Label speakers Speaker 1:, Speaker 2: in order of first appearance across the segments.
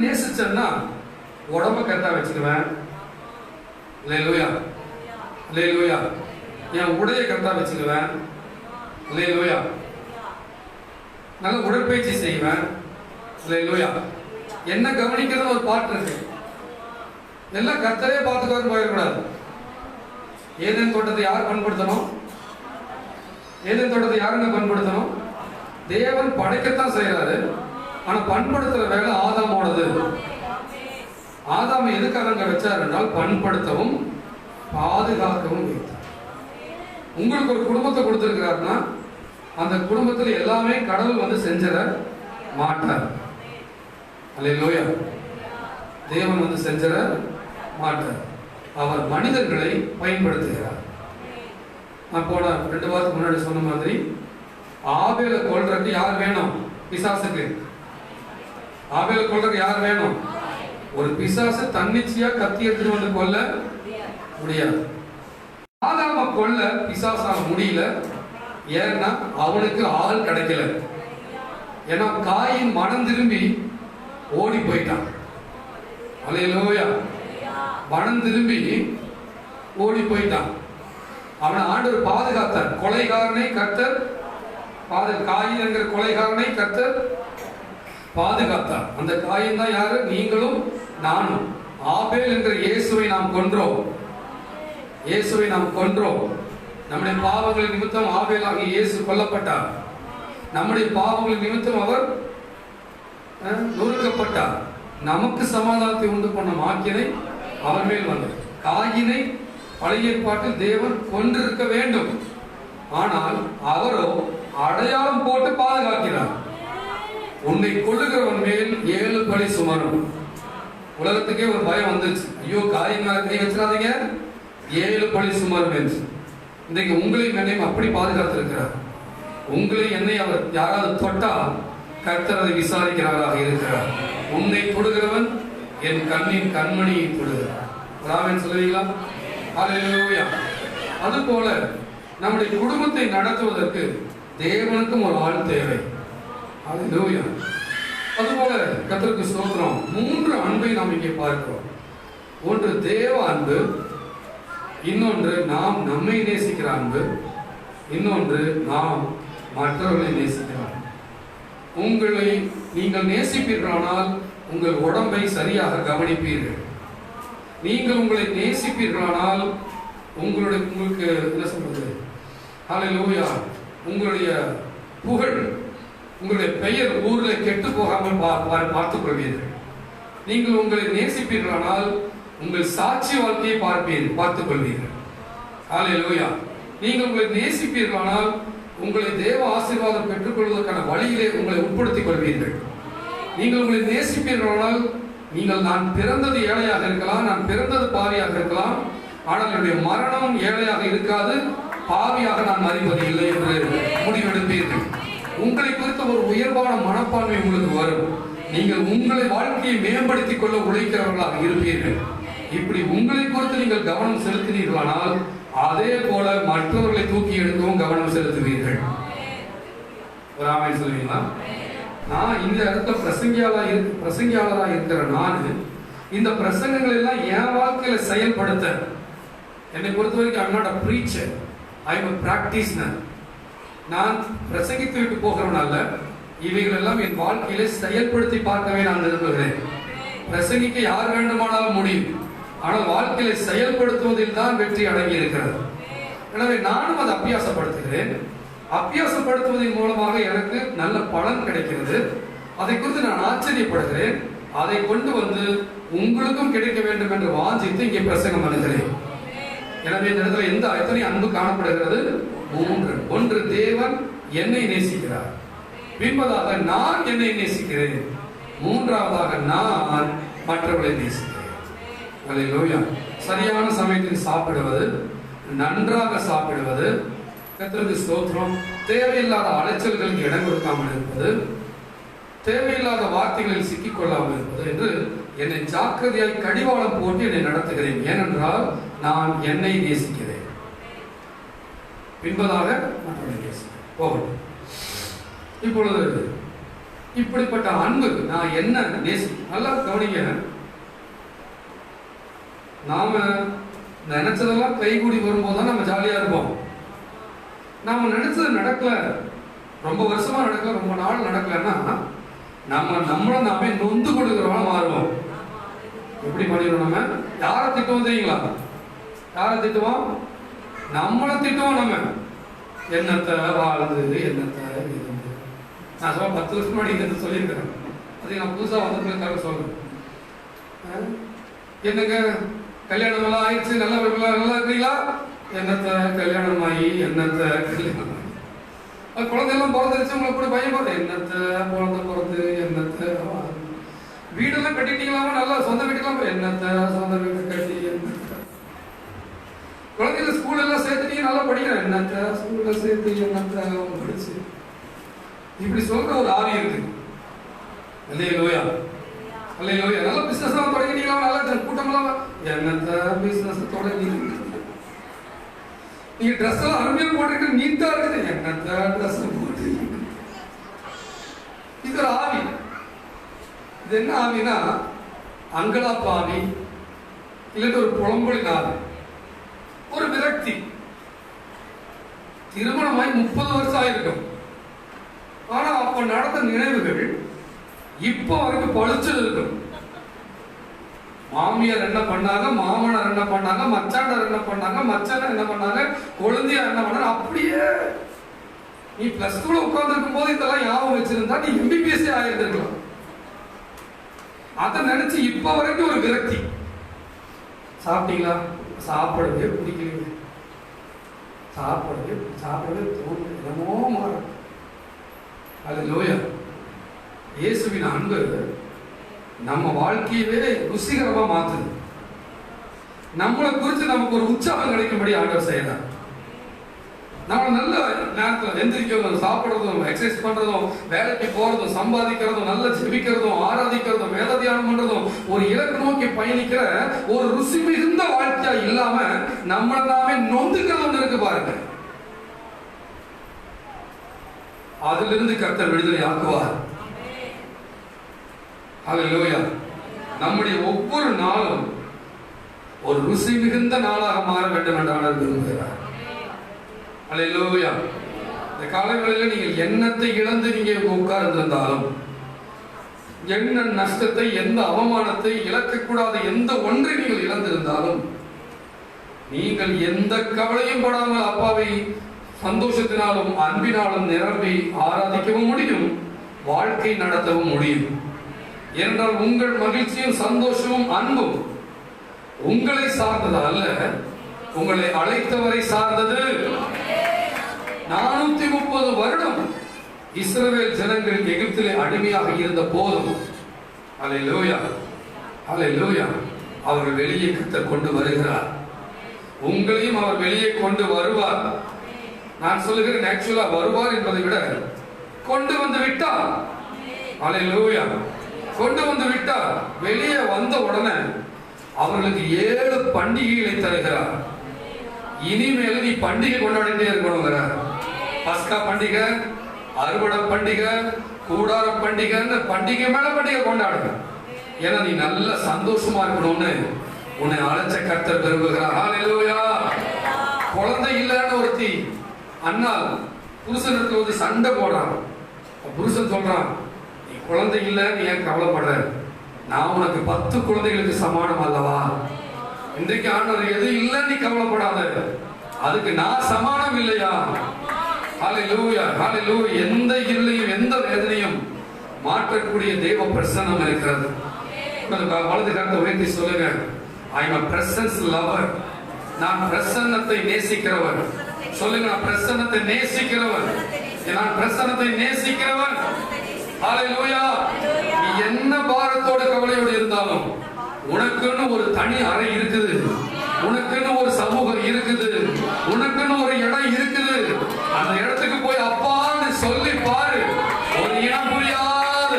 Speaker 1: நேசிச்சேன்னா உடம்ப கரெக்டா வச்சுக்குவேன். அல்லேலூயா, அல்லேலூயா. என் உடைய கரெக்டா வச்சுக்குவேன். அல்லேலூயா. நல்ல உடற்பயிற்சி செய்வேன். அல்லேலூயா. என்ன கவனிக்கிறது ஒரு பாட்டு இருக்கு. எல்லாம் கர்த்தரே பார்த்துக்கோன்னு போயிடக்கூடாது. ஏதேன் தோட்டத்தை யார் பண்படுத்தணும்? ஏதேன் தோட்டத்தை யாருங்க பண்படுத்தணும்? தேவன் படைக்கத்தான் செய்யறாரு. ஆனா பண்படுத்துற வேலை ஆதாமோடது. ஆதாம எதுக்காக அங்க வச்சார் என்றால் பண்படுத்தவும் பாதுகாக்கவும் வைத்தார். உங்களுக்கு ஒரு குடும்பத்தை கொடுத்திருக்கிறாருன்னா அந்த குடும்பத்தில் எல்லாமே கடவுள் வந்து செஞ்சிட மாட்டார். அல்லேலூயா. தேவன் வந்து செஞ்சிட மாட்டார். அவர் மனிதர்களை பயன்படுத்துகிறார். நான் போன 2 வாரத்துக்கு முன்னாடி சொன்ன மாதிரி ஆபேலை கொல்றதுக்கு யார் வேணும்? பிசாசுக்கு. ஆபேலை கொல்றதுக்கு யார் வேணும்? ஒரு பிசாசு தன்னிச்சையா கத்தி எடுத்துட்டு வந்து கொல்ல முடியாது. ஆதாம கொல்ல பிசாசால முடியல. ஏன்னா அவனுக்கு ஆள் கிடைக்கல. ஏன்னா காயின் மனம் திரும்பி ஓடி போயிட்டான். அல்லேலூயா. மனம் திரும்பி ஓடி போயிட்டான். அவனை ஆண்டவர் பாதுகாத்தார். கொலைகாரனை கர்த்தர் காயின் என்கிற கொலைகாரனை கர்த்தர் பாதுகாத்தார். அந்த காயின் தான் யாரு? நீங்களும் நானும். ஆபேல் என்கிற இயேசுவை நாம் கொன்றோம். இயேசுவை நாம் கொன்றோம். நம்முடைய பாவங்களின் நிமித்தம் ஆபேலாகிய இயேசு கொல்லப்பட்டார். நம்முடைய பாவங்களின் நிமித்தம் அவர் நொறுக்கப்பட்டார். நமக்கு சமாதானத்தை உண்டு பண்ண மாக்கினை அவர் மேல் வந்தது. காயினை பழைய ஏற்பாட்டில் தேவன் கொன்றிருக்க வேண்டும். ஆனால் அவரோ அடையாளம் போட்டு பாதுகாக்கிறார். உன்னை கொள்ளுகிறவன் மேல் 7 பழி சுமரும். உலகத்துக்கே ஒரு பயம் வந்துச்சு. ஐயோ காயின் மேல கை வச்சிடாதீங்க, 7 பழி சுமரும் என்று. இன்றைக்கு உங்களையும் என்னையும் அப்படி பாதுகாத்திருக்கிறார். உங்களை என்னை அவர் யாராவது தொட்டா கர்த்தர் அதை விசாரிக்கிறாராக இருக்கிறார். உன்னை தொடுகிறவன் என் கண்ணின் கண்மணியை தொடுகிறார். ராமன் சொல்லுவீங்களா? அல்லேலூயா. அதுபோல நம்முடைய குடும்பத்தை நடத்துவதற்கு தேவனுக்கும் ஒரு ஆள் தேவை. அல்லேலூயா. அதுபோல கர்த்தருக்கு ஸ்தோத்திரம். 3 அன்பை நாம் இங்கே பார்க்கிறோம். ஒன்று தேவ அன்பு, இன்னொன்று நாம் நம்மை நேசிக்கிற அன்பு, இன்னொன்று நாம் மற்றவர்களை நேசிக்கிறார். உங்களை நீங்கள் நேசிப்பீர்களானால் உங்கள் உடம்பை சரியாக கவனிப்பீர்கள். நீங்கள் உங்களை நேசிப்பீர்களானால் உங்களுக்கு என்ன சொல்றது? ஹல்லேலூயா. உங்களுடைய புகழ், உங்களுடைய பெயர் ஊரில் கெட்டு போகாமல் பார்த்துக் கொள்வீர்கள். நீங்கள் உங்களை நேசிப்பீர்களானால் உங்கள் சாட்சி வாழ்க்கையை பார்த்துக் கொள்வீர்கள். ஹல்லேலூயா. நீங்கள் உங்களை நேசிப்பீர்களானால் உங்களை தேவ ஆசீர்வாதம் பெற்றுக்கொள்வதற்கான வழியிலே உங்களை உட்படுத்திக் கொள்வீர்கள். நீங்கள் உங்களை நேசிப்பீர்களானால் நீங்கள் நான் பிறந்தது ஏழையாக இருக்கலாம், நான் பிறந்தது பாவியாக இருக்கலாம், ஆனால் என்னுடைய மரணம் ஏழையாக இருக்காது, பாவியாக நான் மறிப்பது இல்லை என்று முடிவெடுப்பீர்கள். உங்களை குறித்த ஒரு உயர்வான மனப்பான்மை உங்களுக்கு வரும். நீங்கள் உங்களை வாழ்க்கையை மேம்படுத்திக் கொள்ள உழைக்கிறவர்களாக இருப்பீர்கள். இப்படி உங்களை குறித்து நீங்கள் கவனம் செலுத்தினீர்களானால் அதே போல மற்றவர்களை தூக்கி எடுக்கவும் கவனம் செலுத்துவீர்கள். ஒரு ஆமென் சொல்லுவீங்களா? நான் இந்த இடத்துல பிரசங்கியாளராக இருக்கிற நான் இந்த பிரசங்கங்கள் எல்லாம் என் வாழ்க்கையில செயல்படுத்த, என்னை பொறுத்த வரைக்கும் I'm not a preacher, I'm a practitioner. நான் பிரசங்கித்து விட்டு போகிறவன் அல்ல. இவைகள் எல்லாம் என் வாழ்க்கையில செயல்படுத்தி பார்க்கவே நான் விரும்புகிறேன். பிரசங்கிக்க யார் வேண்டுமானாலும் முடியும், ஆனால் வாழ்க்கையில செயல்படுத்துவதில் தான் வெற்றி அடங்கி இருக்கிறது. எனவே நானும் அதை அபியாசப்படுத்துகிறேன். அபியாசப்படுத்துவதன் மூலமாக எனக்கு நல்ல பலன் கிடைக்கிறது. அதை குறித்து நான் ஆச்சரியப்படுகிறேன். அதை கொண்டு வந்து உங்களுக்கும் கிடைக்க வேண்டும் என்று வாஞ்சித்து இங்கே பிரசங்கம் பண்ணுகிறேன். எனவே இந்த இடத்துல எத்தனை அன்பு காணப்படுகிறது? 3. ஒன்று, தேவன் என்னை நேசிக்கிறார். பின்பதாக நான் என்னை நேசிக்கிறேன். மூன்றாவதாக நான் மற்றவர்களை நேசிக்கிறேன். அல்லேலூயா. சரியான சமயத்தில் சாப்பிடுவது, நன்றாக சாப்பிடுவது, கர்த்தருக்கு ஸ்தோத்திரம். தேவையில்லாத அலைச்சல்களுக்கு இடம் கொடுக்காமல் இருப்பது, தேவையில்லாத வார்த்தைகளில் சிக்கிக்கொள்ளாமல் இருப்பது என்று என்னை ஜாக்கிரதையாய் கடிவாளம் போட்டு என்னை நடத்துகிறேன். ஏனென்றால் நான் என்னை நேசிக்கிறேன். பின்பதாக மற்றவர்களை நேசிக்கிறேன். போகட்டும். இப்பொழுது இப்படிப்பட்ட அன்பு நான் என்ன நேசி, நல்லா கவனிங்க. நாம நினைச்சதெல்லாம் கைகூடி வரும்போது தான் நம்ம ஜாலியா இருப்போம். நாம நினைச்சது நடக்கல, ரொம்ப வருஷமா நடக்கல, ரொம்ப நாள் நடக்கலன்னா நம்மள நாமே நொந்து கொடுக்கிறவங்க மாறுவோம். எப்படி பண்ணிடுவோம்? நம்ம யாரை திட்டுவோம் தெரியுங்களா? யாரை திட்டுவோம்? நம்மளை திட்டுவோம். நம்ம என்னத்தை வாழ்ந்து என்னத்தை இருந்து. நான் சொல்ல 10 வருஷம் முன்னாடி இதை சொல்லியிருக்கிறேன். அது நான் புதுசாக வந்ததுக்காக சொல்றேன். என்னங்க கல்யாணம் எல்லாம் ஆயிடுச்சு, நல்லா இருக்கிறீங்களா? என்னத்தை கல்யாணம் ஆகி என்னத்தை கல்யாணம் ஆகி குழந்தையெல்லாம் பிறந்துருச்சு, உங்களுக்கு கூட பயம் போகுது. என்னத்தை குழந்தை பிறந்து என்னத்தை வீடெல்லாம் கட்டிட்டீங்களாமா, நல்லா சொந்த வீட்டுக்கெல்லாம் என்னத்தை சொந்த வீட்டை கட்டி என்னத்தை குழந்தைகளை ஸ்கூல் எல்லாம் சேர்த்துட்டீங்க, நல்லா படிக்கிறேன். என்னத்தை ஸ்கூல்ல சேர்த்து என்னத்தை படிச்சு இப்படி சொல்ற ஒரு ஆவி இருக்கு. அல்லேலூயா, அல்லேலூயா. நல்ல பிசினஸ் எல்லாம் தொடங்கிட்டீங்களா, நல்லா கூட்டமெல்லாம் என்னத்தை பிசினஸ் தொடங்கி நீங்க ட்ரெஸ் எல்லாம் அருமையா போட்டுட்டு நீட்டா இருக்குது. என்னத்தை ட்ரெஸ் போட்டு இது ஒரு ஆவி. இது என்ன ஆவினா அங்கலாப்பு ஆவி, இல்லாட்டி ஒரு புலம்பொழின் ஆவி, ஒரு விரக்தி. திருமணமாய் 30 வருஷம் ஆயிருக்கும். ஆனா அப்ப நடந்த நினைவுகள் இப்ப வரைக்கும் பழிச்சு இருக்கும். மாமியார் என்ன பண்ணாங்க, மாமனார் என்ன பண்ணாங்க, மச்சாண்டார் என்ன பண்ணாங்க, மச்சான் என்ன பண்ணாங்க, குழந்தையார் என்ன பண்ணாங்க. அப்படியே நீ +2 உட்கார்ந்து இருக்கும் போது இதெல்லாம் ஞாபகம் வச்சிருந்தா நீ MBBS ஆயிருந்திருக்கலாம். அதை நினைச்சு இப்ப வரைக்கும் ஒரு விரக்தி. சாப்பிட்டீங்களா? சாப்பிடவே பிடிக்கலையே, சாப்பிடவே தோணு, என்னமோ மாறும். அல்லேலூயா. இயேசுவின் அன்பு நம்ம வாழ்க்கையவே ருசிகரமா மாத்துது. நம்மளை குறித்து நமக்கு ஒரு உற்சாகம் கிடைக்கும்படி ஆண்டவர் செய்யறார். நம்ம நல்ல நேரத்தில் எந்திரிக்கிறதும், சாப்பிடுறதும், எக்ஸசைஸ் பண்றதும், வேலைக்கு போறதும், சம்பாதிக்கிறதும், நல்ல ஜெபிக்கிறதும், ஆராதிக்கிறதும், வேத தியானம் பண்றதும், ஒரு இலக்கு நோக்கி பயணிக்கிற ஒரு ருசி மிகுந்த வாழ்க்கையா இல்லாம நம்மளை நாமே நொந்துக்கிறது ஒன்று இருக்கு பாருங்க. அதிலிருந்து கர்த்தர் விடுதலை ஆக்குவார். அல்லேலூயா. நம்முடைய ஒவ்வொரு நாளும் ஒரு ருசி மிகுந்த நாளாக மாற வேண்டும் என்று ஆண்டவர் விரும்புகிறார். அல்லேலூயா. இந்த காலங்களில் நீங்கள் எண்ணத்தை இழந்து நீங்க உட்கார்ந்திருந்தாலும், என்ன நஷ்டத்தை, எந்த அவமானத்தை, இழக்கக்கூடாத எந்த ஒன்றை நீங்கள் இழந்திருந்தாலும், நீங்கள் எந்த கவலையும் படாமல் அப்பாவை சந்தோஷத்தினாலும் அன்பினாலும் நிரம்பி ஆராதிக்கவும் முடியும், வாழ்க்கை நடத்தவும் முடியும். என்றால் உங்கள் மகிழ்ச்சியும் சந்தோஷமும் அன்பும் உங்களை சார்ந்தது அல்ல, உங்களை அழைத்தவரை சார்ந்தது. 430 வருடம் இஸ்ரவேல் ஜனங்கள் எகிப்திலே அடிமையாக இருந்த போதும், அல்லேலூயா, அல்லேலூயா, அவர்கள் வெளியே கர்த்தர் கொண்டு வருகிறார். உங்களையும் அவர் வெளியே கொண்டு வருவார். நான் சொல்லுகிறேன், ஆக்சுவலா வருவார் என்பதை விட கொண்டு வந்து விட்டார். அல்லேலூயா. கொண்டு வந்து விட்டார். வெளியே வந்த உடனே அவர்களுக்கு 7 பண்டிகைகளை தருகிறார். இனிமேல் நீ பண்டிகை கொண்டாடிட்டே இருக்கணுங்கிறார். பஸ்கா பண்டிகை, அறுவடை பண்டிகை, கூடார பண்டிகை, பண்டிகை மேல பண்டிகை கொண்டாடுங்க. ஏன்னா நீ நல்ல சந்தோஷமா இருக்கணும்னு உன்னை அழைச்ச கர்த்தர் விரும்புகிறார். ஹல்லேலூயா. குழந்தை இல்லைன்னு ஒருத்தி அண்ணால் புருஷனுக்கு வந்து சண்டை போடுறான். புருஷன் சொல்றான், நீ குழந்தை இல்லை, நீ ஏன் கவலைப்படுற? நான் உனக்கு 10 குழந்தைகளுக்கு சமானம் அல்லவா? இன்றைக்கு ஆண்டவர் எது இல்லை நீ கவலைப்படாத, அதுக்கு நான் சமானம் இல்லையா? ஹல்லேலூயா, ஹல்லேலூயா. எந்த இருளையும் எந்த வேதனையும் மாற்றக்கூடிய தேவ பிரசன்னம் இருக்கிறது. வலது கரத்தை உயர்த்தி சொல்லுங்க, ஐ அம் a presence lover. நான் பிரசன்னத்தை நேசிக்கிறவன். சொல்லுங்க, நான் பிரசன்னத்தை நேசிக்கிறவன். நான் பிரசன்னத்தை நேசிக்கிறவன். ஹல்லேலூயா. நீ என்ன பாரத்தோடு கவலையோடு இருந்தாலும் உனக்குன்னு ஒரு தனி அறை இருக்குது, உனக்குன்னு ஒரு சமூகம் இருக்குது, உனக்குன்னு ஒரு இடம் இருக்குது. அந்த இடத்துக்கு போய் அப்பான்னு சொல்லி பாரு. ஒரு இனம் புரியாத,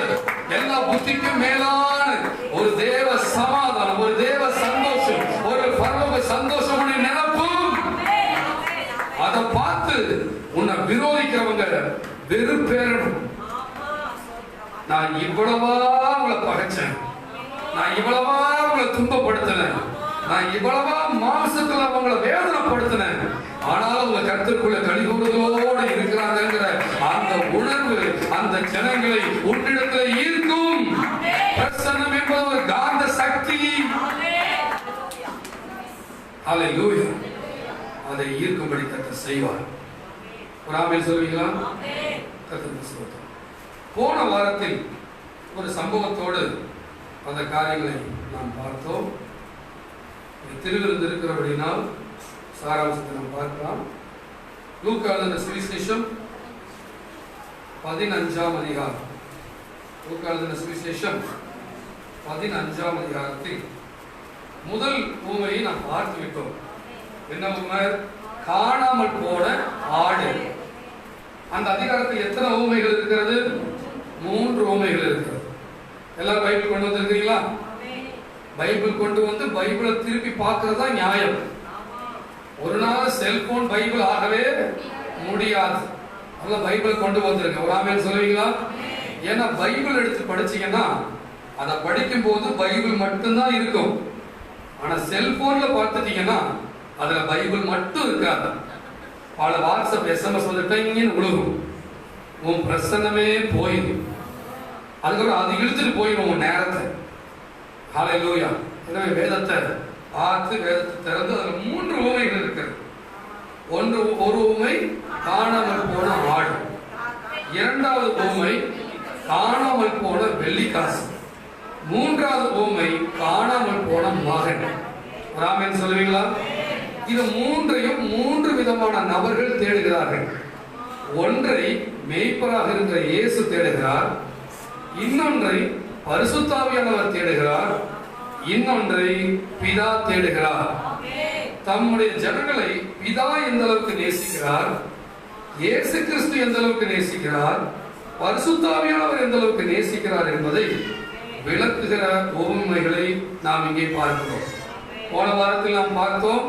Speaker 1: எல்லா புத்திக்கும் மேலான ஒரு தேவ சமாதானம், ஒரு தேவ சந்தோஷம், ஒரு பரலோக சந்தோஷம் உன்னை நிரப்பும். அதை பார்த்து உன்னை விரோதிக்கிறவங்க வெறுப்பேறணும். நான் இவ்வளவா உங்களை பகைச்சேன், நான் இவ்வளவா உங்களை துன்பப்படுத்தினேன், நான் இவ்வளவா மாம்சத்துல உங்களை வேதனைப்படுத்தினேன், ஆனாலும் உங்க கருத்துக்குள்ள கழிவுகளோடு இருக்கிறாங்கிற அந்த உணர்வு அந்த ஜனங்களை உன்னிடத்துல ஈர்க்கும். பிரசன்னம் என்பது ஒரு காந்த சக்தி. ஹல்லேலூயா. அதை ஈர்க்கும்படி கர்த்தர் செய்வார். ஒரு ஆமென் சொல்வீங்களா? கர்த்தருக்கு ஸ்தோத்திரம். போன வாரத்தில் ஒரு சம்பவத்தோடு அந்த காரியங்களை நாம் பார்த்தோம். திருவிருந்து இருக்கிறபடினால் சாராம்சத்தை நாம் பார்க்கலாம். லூக்கா எழுதின சுவிசேஷம் 15ஆம் அதிகாரம். லூக்கா எழுதின சுவிசேஷம் 15ஆம் அதிகாரத்தில் முதல் ஊமையை நாம் பார்த்து விட்டோம். என்ன ஊமை? காணாமல் போன ஆடு. அந்த அதிகாரத்தில் எத்தனை ஊமைகள் இருக்கிறது? 3 ஊமைகள் இருக்கிறது. எல்லாரும் பைபிள் கொண்டு வந்திருக்கீங்களா? பைபிள் கொண்டு வந்து பைபிளை திருப்பி பார்க்கிறது தான் நியாயம். ஒரு நாள் செல்போன் பைபிள் ஆகவே முடியாது. அதெல்லாம் பைபிளை கொண்டு வந்திருக்க. ஒரு ஆமென் சொல்லுவீங்களா? ஏன்னா பைபிள் எடுத்து படிச்சீங்கன்னா அதை படிக்கும் போது பைபிள் மட்டும்தான் இருக்கும். ஆனா செல்போன்ல பார்த்துட்டீங்கன்னா அதுல பைபிள் மட்டும் இருக்காது. பல வாட்ஸ்அப் SMS வந்துட்டீங்கன்னு விழுகும். உன் பிரசன்னமே போயிடும். அதுக்கப்புறம் அது இழுத்துட்டு போயிடும் உன் நேரத்தை. ஹல்லேலூயா. எனவே வேதத்தை பார்த்து வேதத்தை திறந்து அதுல 3 ஊமைகள் இருக்கிறது. ஒரு ஊமை காணாமல் போன ஆடு, இரண்டாவது ஊமை காணாமல் போன வெள்ளிக்காசு, மூன்றாவது ஊமை காணாமல் போன மகன். ஆமென் சொல்லுவீங்களா? இது 3ஐயும் 3 விதமான நபர்கள் தேடுகிறார்கள். ஒன்றை மேய்ப்பராக இருக்கிற இயேசு தேடுகிறார், இன்னொன்றை பரிசுத்தாவியானவர் தேடுகிறார், இன்னொன்றை பிதா தேடுகிறார். தம்முடைய ஜனங்களை பிதா எந்த அளவுக்கு நேசிக்கிறார், இயேசு கிறிஸ்து எந்த அளவுக்கு நேசிக்கிறார், பரிசுத்தாவியானவர் எந்த அளவுக்கு நேசிக்கிறார் என்பதை விளக்குகிற உவமைகளை நாம் இங்கே பார்க்கிறோம். போன வாரத்தில் நாம் பார்த்தோம்,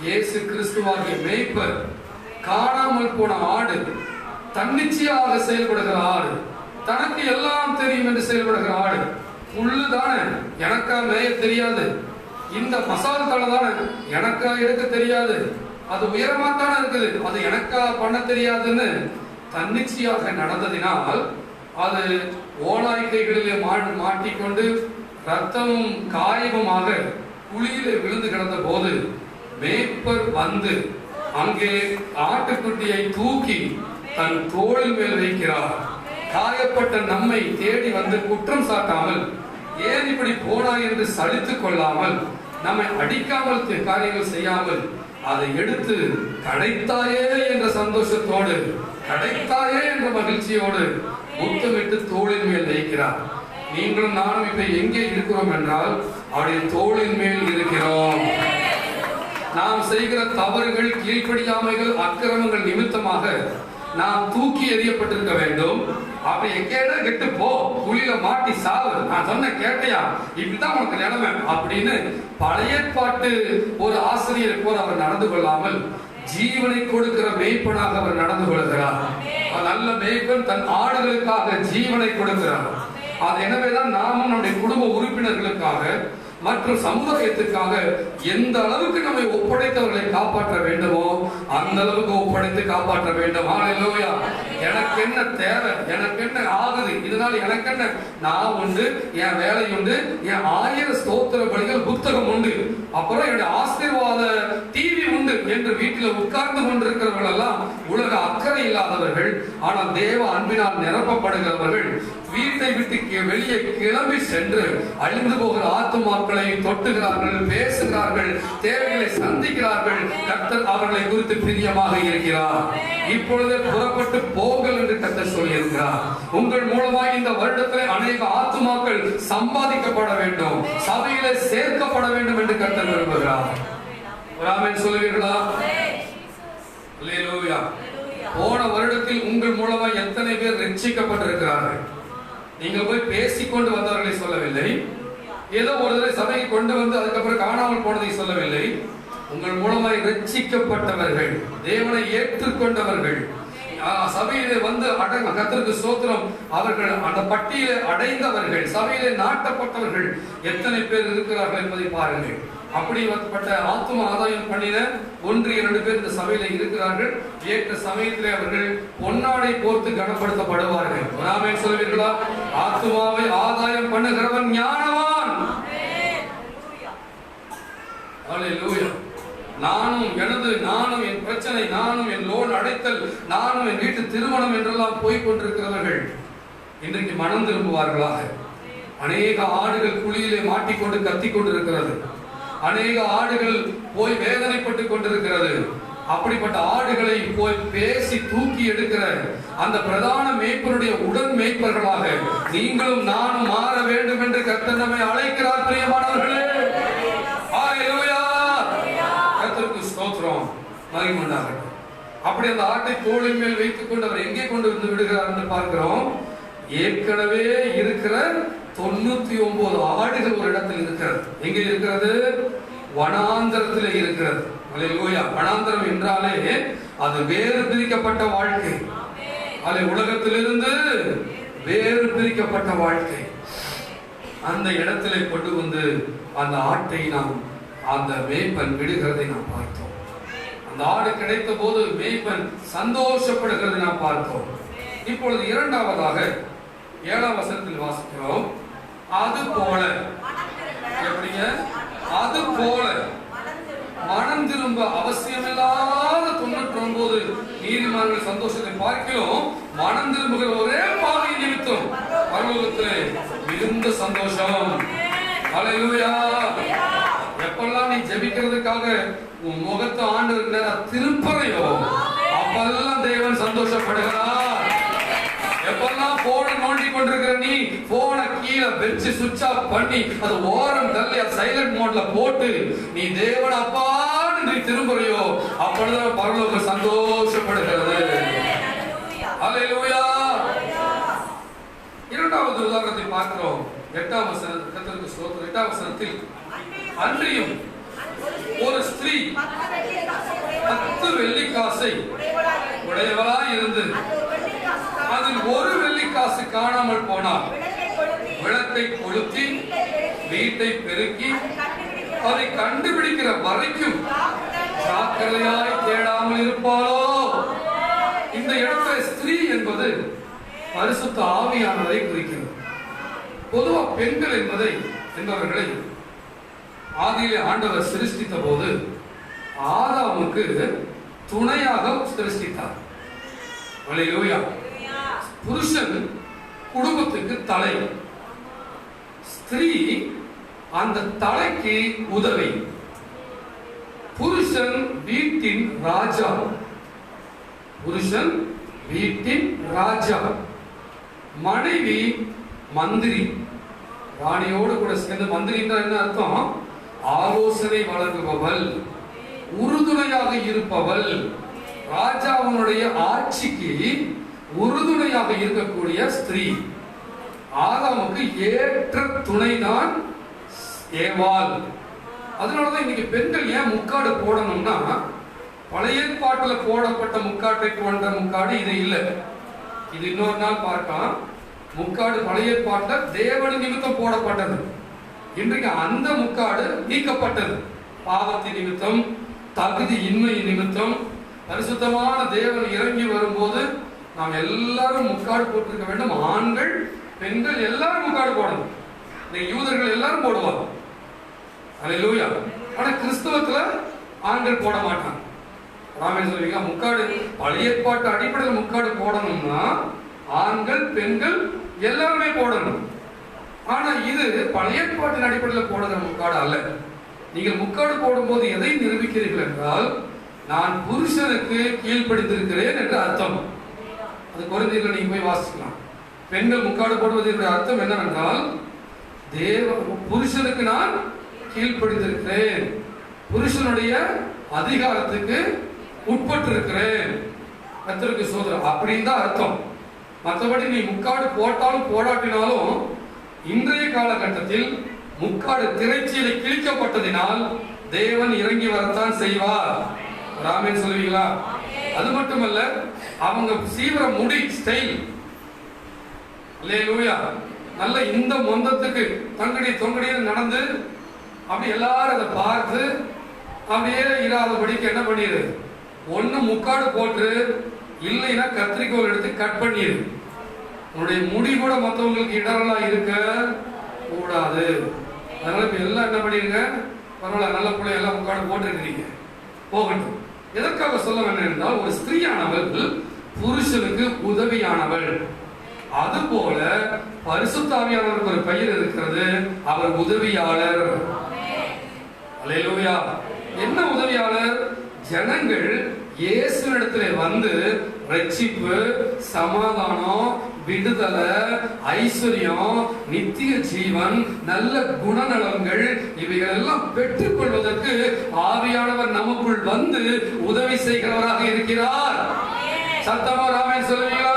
Speaker 1: இயேசு கிறிஸ்துவாகிய மேய்ப்பர், காணாமல் போன ஆடு, தன்னிச்சையாக செயல்படுகிற ஆடு, தனக்கு எல்லாம் தெரியும் என்று செயல்படுகிற ஆடு. புல்லு தானே, எனக்கா மேய தெரியாது, இந்த மசால் தலை தானே எனக்கா எடுக்க தெரியாது, அது உயரமா தானே இருக்குது, அது எனக்கா பண்ண தெரியாதுன்னு தன்னிச்சையாக நடந்ததினால் அது ஓநாய் கைகளிலே மாட்டிக்கொண்டு ரத்தமும் காயமுமாக குழியிலே விழுந்து கிடந்த போது மேய்ப்பர் வந்து அங்கே ஆட்டுக்குட்டியை தூக்கி தன் தோளில் மேல் வைக்கிறார். காயப்பட்ட நம்மை தேடி வந்து குற்றம் சாட்டாமல், ஏன் இப்படி போனாய் என்று சலித்துக் கொள்ளாமல், நம்மை அடிக்காமல் காரியங்கள் செய்யாமல் அதை எடுத்து கிடைத்தாயே என்ற சந்தோஷத்தோடு, கிடைத்தாயே என்ற மகிழ்ச்சியோடு முத்தமிட்டு தோளின் மேல் வைக்கிறார். நீங்களும் நானும் இப்ப எங்கே இருக்கிறோம் என்றால் அவருடைய தோளின் மேல் இருக்கிறோம். நாம் செய்கிற தவறுகள், கீழ்ப்படியாமைகள், அக்கிரமங்கள் நிமித்தமாக நாம் தூக்கி எறியப்பட்டிருக்க வேண்டும். அப்படி எங்கேட கெட்டு போ, குழியில மாட்டி சாவு, நான் சொன்ன கேட்டையா, இப்படிதான் உனக்கு நிலைமை அப்படின்னு பழைய பாட்டு ஒரு ஆசிரியர் போல அவர் நடந்து கொள்ளாமல் ஜீவனை கொடுக்கிற மேய்ப்பனாக அவர் நடந்து கொள்கிறார். நல்ல மேய்ப்பன் தன் ஆடுகளுக்காக ஜீவனை கொடுக்கிறார். அது எனவேதான் நாமும் நம்முடைய குடும்ப உறுப்பினர்களுக்காக மற்றும் சமுதாயத்துக்காக எந்த அளவுக்கு நம்மை ஒப்படைத்தவர்களை காப்பாற்ற வேண்டுமோ அந்த அளவுக்கு ஒப்படைத்து காப்பாற்ற வேண்டும். ஹல்லேலூயா. எனக்கு என்ன தேவை, எனக்கு என்ன ஆகுது, இதனால எனக்கு என்ன, நான் உண்டு, என் வேலை உண்டு, என் 1000 ஸ்தோத்திர பலிகள் புத்தகம் உண்டு, அப்புறம் என்னுடைய ஆசீர்வாத டிவி உண்டு என்று வீட்டில் உட்கார்ந்து கொண்டிருக்கிறவர்கள் எல்லாம் உலக அக்கறை இல்லாதவர்கள். ஆனால் தேவ அன்பினால் நிரப்பப்படுகிறவர்கள் வீட்டை விட்டு வெளியே கிளம்பி சென்று அழிந்து போகிற ஆத்துமாக்களை தொட்டுகிறார்கள், பேசுகிறார்கள், தேவைகளை சந்திக்கிறார்கள். கர்த்தர் அவர்களை குறித்து பிரியமாக இருக்கிறார். இப்பொழுதே புறப்பட்டு போங்கள் என்று கர்த்தர் சொல்லியிருக்கிறார். உங்கள் மூலமாக இந்த வருடத்தில் அநேக ஆத்துமாக்கள் சம்பாதிக்கப்பட வேண்டும், சபையிலே சேர்க்கப்பட வேண்டும் என்று கர்த்தர் விரும்புகிறார். ஆமென் சொல்லுவீர்களா? அல்லேலூயா. போன வருடத்தில் உங்கள் மூலமா எத்தனை பேர் ரட்சிக்கப்பட்டிருக்கிறார்கள்? நீங்கள் போய் பேசிக்கொண்டு வந்தவர்களை சொல்லவில்லை, ஏதோ ஒரு தடவை சபையை கொண்டு வந்து அதுக்கப்புறம் காணாமல் போனதை சொல்லவில்லை. உங்கள் மூலமாய் ரட்சிக்கப்பட்டவர்கள், தேவனை ஏற்றுக்கொண்டவர்கள், சபையிலே வந்து கர்த்தருக்கு ஸ்தோத்திரம், அவர்கள் அந்த பட்டியலை அடைந்தவர்கள், சபையிலே நாட்டப்பட்டவர்கள் எத்தனை பேர் இருக்கிறார்கள் என்பதை பாருங்கள். அப்படிப்பட்ட ஆத்தும ஆதாயம் பண்ணின 1-2 பேர் இந்த சபையில இருக்கிறார்கள். ஏற்ற சமயத்திலே அவர்கள் பொன்னாடை போர்த்து கனப்படுத்தப்படுவார்கள். ஆமென் சொல்வீர்களா? ஆத்துமாவை ஆதாயம் பண்ணுகிறவன் ஞானவான். ஹல்லேலூயா. நானும் என் பிரச்சனை, நானும் என் லோன் அடைத்தல், நானும் என் வீட்டு திருமணம் என்றெல்லாம் போய்கொண்டிருக்கிறவர்கள் இன்றைக்கு மனம் திரும்புவார்களாக. அநேக ஆடுகள் குழியிலே மாட்டிக்கொண்டு கத்திக் கொண்டிருக்கிறது. அநேக ஆடுகள் போய் வேதனைப்பட்டு கொண்டிருக்கிறது. அப்படிப்பட்ட ஆடுகளை போய் பேசி தூக்கி எடுக்கிற அந்த பிரதான மேய்ப்பனுடைய உடன் மேய்ப்பர்களாக நீங்களும் நானும் மாற வேண்டும் என்று கர்த்தர் நம்மை அழைக்கிறார். பிரியமானவர்களே, ஹல்லேலூயா. கர்த்தருக்கு ஸ்தோத்திரம், மகிமை உண்டாகட்டும். அப்படி அந்த ஆட்டை தோளின் மேல் வைத்துக் கொண்டு அவர் எங்கே கொண்டு வந்து விடுகிறார் என்று பார்க்கிறோம். ஏற்கனவே இருக்கிற 99 ஆடுகள் ஒரு இடத்தில் இருக்கிறது. எங்கே இருக்கிறது? வனாந்தரத்தில் இருக்கிறது. அல்லேலூயா. வனாந்தரம் என்றாலே அது வேறு பிரிக்கப்பட்ட வாழ்க்கை. அல்ல, உலகத்திலிருந்து வேறு பிரிக்கப்பட்ட வாழ்க்கை. அந்த இடத்திலே கொண்டு வந்து அந்த ஆட்டை நாம் அந்த மேய்ப்பன் விடுகிறதை நாம் பார்த்தோம். அந்த ஆடு கிடைத்த போது மேய்ப்பன் சந்தோஷப்படுகிறதை நாம் பார்த்தோம். இப்பொழுது இரண்டாவதாக 7ஆம் வசனத்தில் வாசிக்கிறோம். அது போல, எப்படிங்க? அது போல மனம் திரும்ப அவசியமில்லாத 99 நீதிமான்கள் சந்தோஷத்தை பார்க்கிறோம். மனம் திரும்புகிற ஒரே பாவி நிமித்தம் பரலோகத்திலே மிகுந்த சந்தோஷம். ஹல்லேலூயா. எப்பெல்லாம் நீ ஜெபிக்கிறதுக்காக உன் முகத்தை ஆண்டவருக்கு திருப்பறையோ அப்பெல்லாம் தேவன் சந்தோஷப்படுகிறார். எப்பெல்லாம் போனை நோண்டி கொண்டிருக்கிற நீ போனை கீழே வச்சு சுவிட்ச் ஆஃப் பண்ணி அது ஓரம் தள்ளி சைலண்ட் மோட்ல போட்டு நீ தேவன் அப்பான்னு நீ திரும்புறையோ அப்பொழுதுதான் பரலோகம் சந்தோஷப்படுகிறது. ஹல்லேலூயா. இரண்டாவது உதாரணத்தை பார்க்கிறோம். 8ஆம் வசனம், கர்த்தருக்கு ஸ்தோத்திரம். 8ஆம் வசனத்தில், அன்றியும் ஒரு ஸ்திரீ 10 வெள்ளிக்காசை உடையவளாய் இருந்து அதில் ஒரு வெள்ளிக்காசு காணாமல் போனார். விளக்கை கொளுத்தி வீட்டை பெருக்கி அதை கண்டுபிடிக்கிற வரைக்கும் ஜாக்கிரதையாய் தேடாமல் இருப்பாளோ? இந்த இடத்துல ஸ்திரீ என்பது பரிசுத்த ஆவியானவரை குறிக்கிறது. பொதுவா பெண்கள் என்பவர்களை ஆதியிலே ஆண்டவர் சிருஷ்டித்த போது ஆதாமுக்கு துணையாக சிருஷ்டித்தார். ஹல்லேலூயா. புருஷன் குடும்பத்துக்கு தலை, ஸ்திரீ அந்த தலைக்கு உதவி. புருஷன் வீட்டின் ராஜா. புருஷன் வீட்டின் ராஜா. மனைவி மந்திரி. ராணியோடு கூட சேர்ந்து, மந்திரின்னா என்ன அர்த்தம்? ஆலோசனை வழங்குபவள், உறுதுணையாக இருப்பவள், ராஜாவுடைய ஆட்சிக்கு உறுதுணையாக இருக்கக்கூடிய ஸ்திரீ. ஆதாமுக்கு ஏற்ற துணைதான் ஏவாள். அதனாலதான் இன்னைக்கு பெண்கள் ஏன் முக்காடு போடணும்னா, பழைய ஏற்பாட்டில் போடப்பட்ட முக்காட்டை போன்ற முக்காடு இது இல்லை. இது இன்னொரு நாள் பார்க்கலாம். முக்காடு பழைய ஏற்பாட்டில் தேவன் நிமித்தம் போடப்பட்டது. இன்றைக்கு அந்த முக்காடு நீக்கப்பட்டது. பாவத்தின் நிமித்தம், தகுதி இன்மை நிமித்தம். பரிசுத்தமான தேவன் இறங்கி வரும்போது நாம் எல்லாரும் முக்காடு போட்டிருக்க வேண்டும். ஆண்கள் பெண்கள் எல்லாரும் முக்காடு போடணும். யூதர்கள் எல்லாரும் போடுவாங்க. அல்லேலூயா. ஆனா கிறிஸ்தவத்துல ஆண்கள் போட மாட்டாங்க. ராமன் சொல்லுவீங்க, முக்காடு பழைய ஏற்பாட்டு அடிப்படையில் முக்காடு போடணும்னா ஆண்கள் பெண்கள் எல்லாருமே போடணும். ஆனா இது பழைய ஏற்பாட்டின் அடிப்படையில் போடுகிற முக்காடு அல்ல. நீங்கள் முக்காடு போடும்போது எதை நிரூபிக்கிறீர்கள் என்றால், நான் புருஷனுக்கு கீழ்ப்படிந்திருக்கிறேன் என்று அர்த்தம். அது கொரிந்தியர்ல நீங்க போய் வாசிக்கலாம். பெண்கள் முக்காடு போடுவதற்கு அர்த்தம் என்னவென்றால், புருஷனுக்கு நான் கீழ்ப்படிந்திருக்கிறேன், புருஷனுடைய அதிகாரத்துக்கு உட்பட்டு இருக்கிறேன். கர்த்தருக்கு ஸ்தோத்திரம். அப்படின்னு தான் அர்த்தம். மற்றபடி நீ முக்காடு போட்டாலும் போடாட்டினாலும் இன்றைய காலகட்டத்தில் முக்காடு திரைச்சீலை கிழிக்கப்பட்டதினால் தேவன் இறங்கி வரத்தான் செய்வார். ராமன் சொல்லுவீங்களா? அது மட்டுமல்ல, அவங்க சீவிர முடி ஸ்டைல், அல்லேலூயா, நல்ல இந்த மொந்தத்துக்கு தங்கடி தொங்கடியில் நடந்து அப்படி எல்லாரும் அதை பார்த்து அப்படியே இராதபடிக்கு என்ன பண்ணிடு, ஒண்ணு முக்காடு போட்டு இல்லைன்னா கத்திரிக்கோல் எடுத்து கட் பண்ணிடு. உன்னுடைய முடி கூட மற்றவங்களுக்கு இடரெல்லாம் இருக்க கூடாது. அதனால இப்ப எல்லாம் என்ன பண்ணிருங்க, பரவாயில்ல, நல்ல பிள்ளை எல்லாம் முக்காடு போட்டுருக்கிறீங்க, போகட்டும். எதற்காக சொல்ல வேண்டும் என்றால், ஒரு ஸ்திரீயானவள் புருஷனுக்கு உதவியானவள். அதுபோல பரிசுத்த ஆவியானவருக்கு ஒரு பெயர் இருக்கிறது, அவர் உதவியாளர். அல்லேலூயா. என்ன உதவியாளர்? ஜனங்கள் இயேசுவிடத்திலே வந்து ரட்சிப்பு, சமாதானம், விடுதலை, ஐஸ்வர்யம், நித்திய ஜீவன், நல்ல குணநலங்கள் இவைகள் எல்லாம் பெற்றுக் கொள்வதற்கு ஆவியானவர் நமக்குள் வந்து உதவி செய்கிறவராக இருக்கிறார். சத்தமா ஆமென் சொல்லுவீங்களா?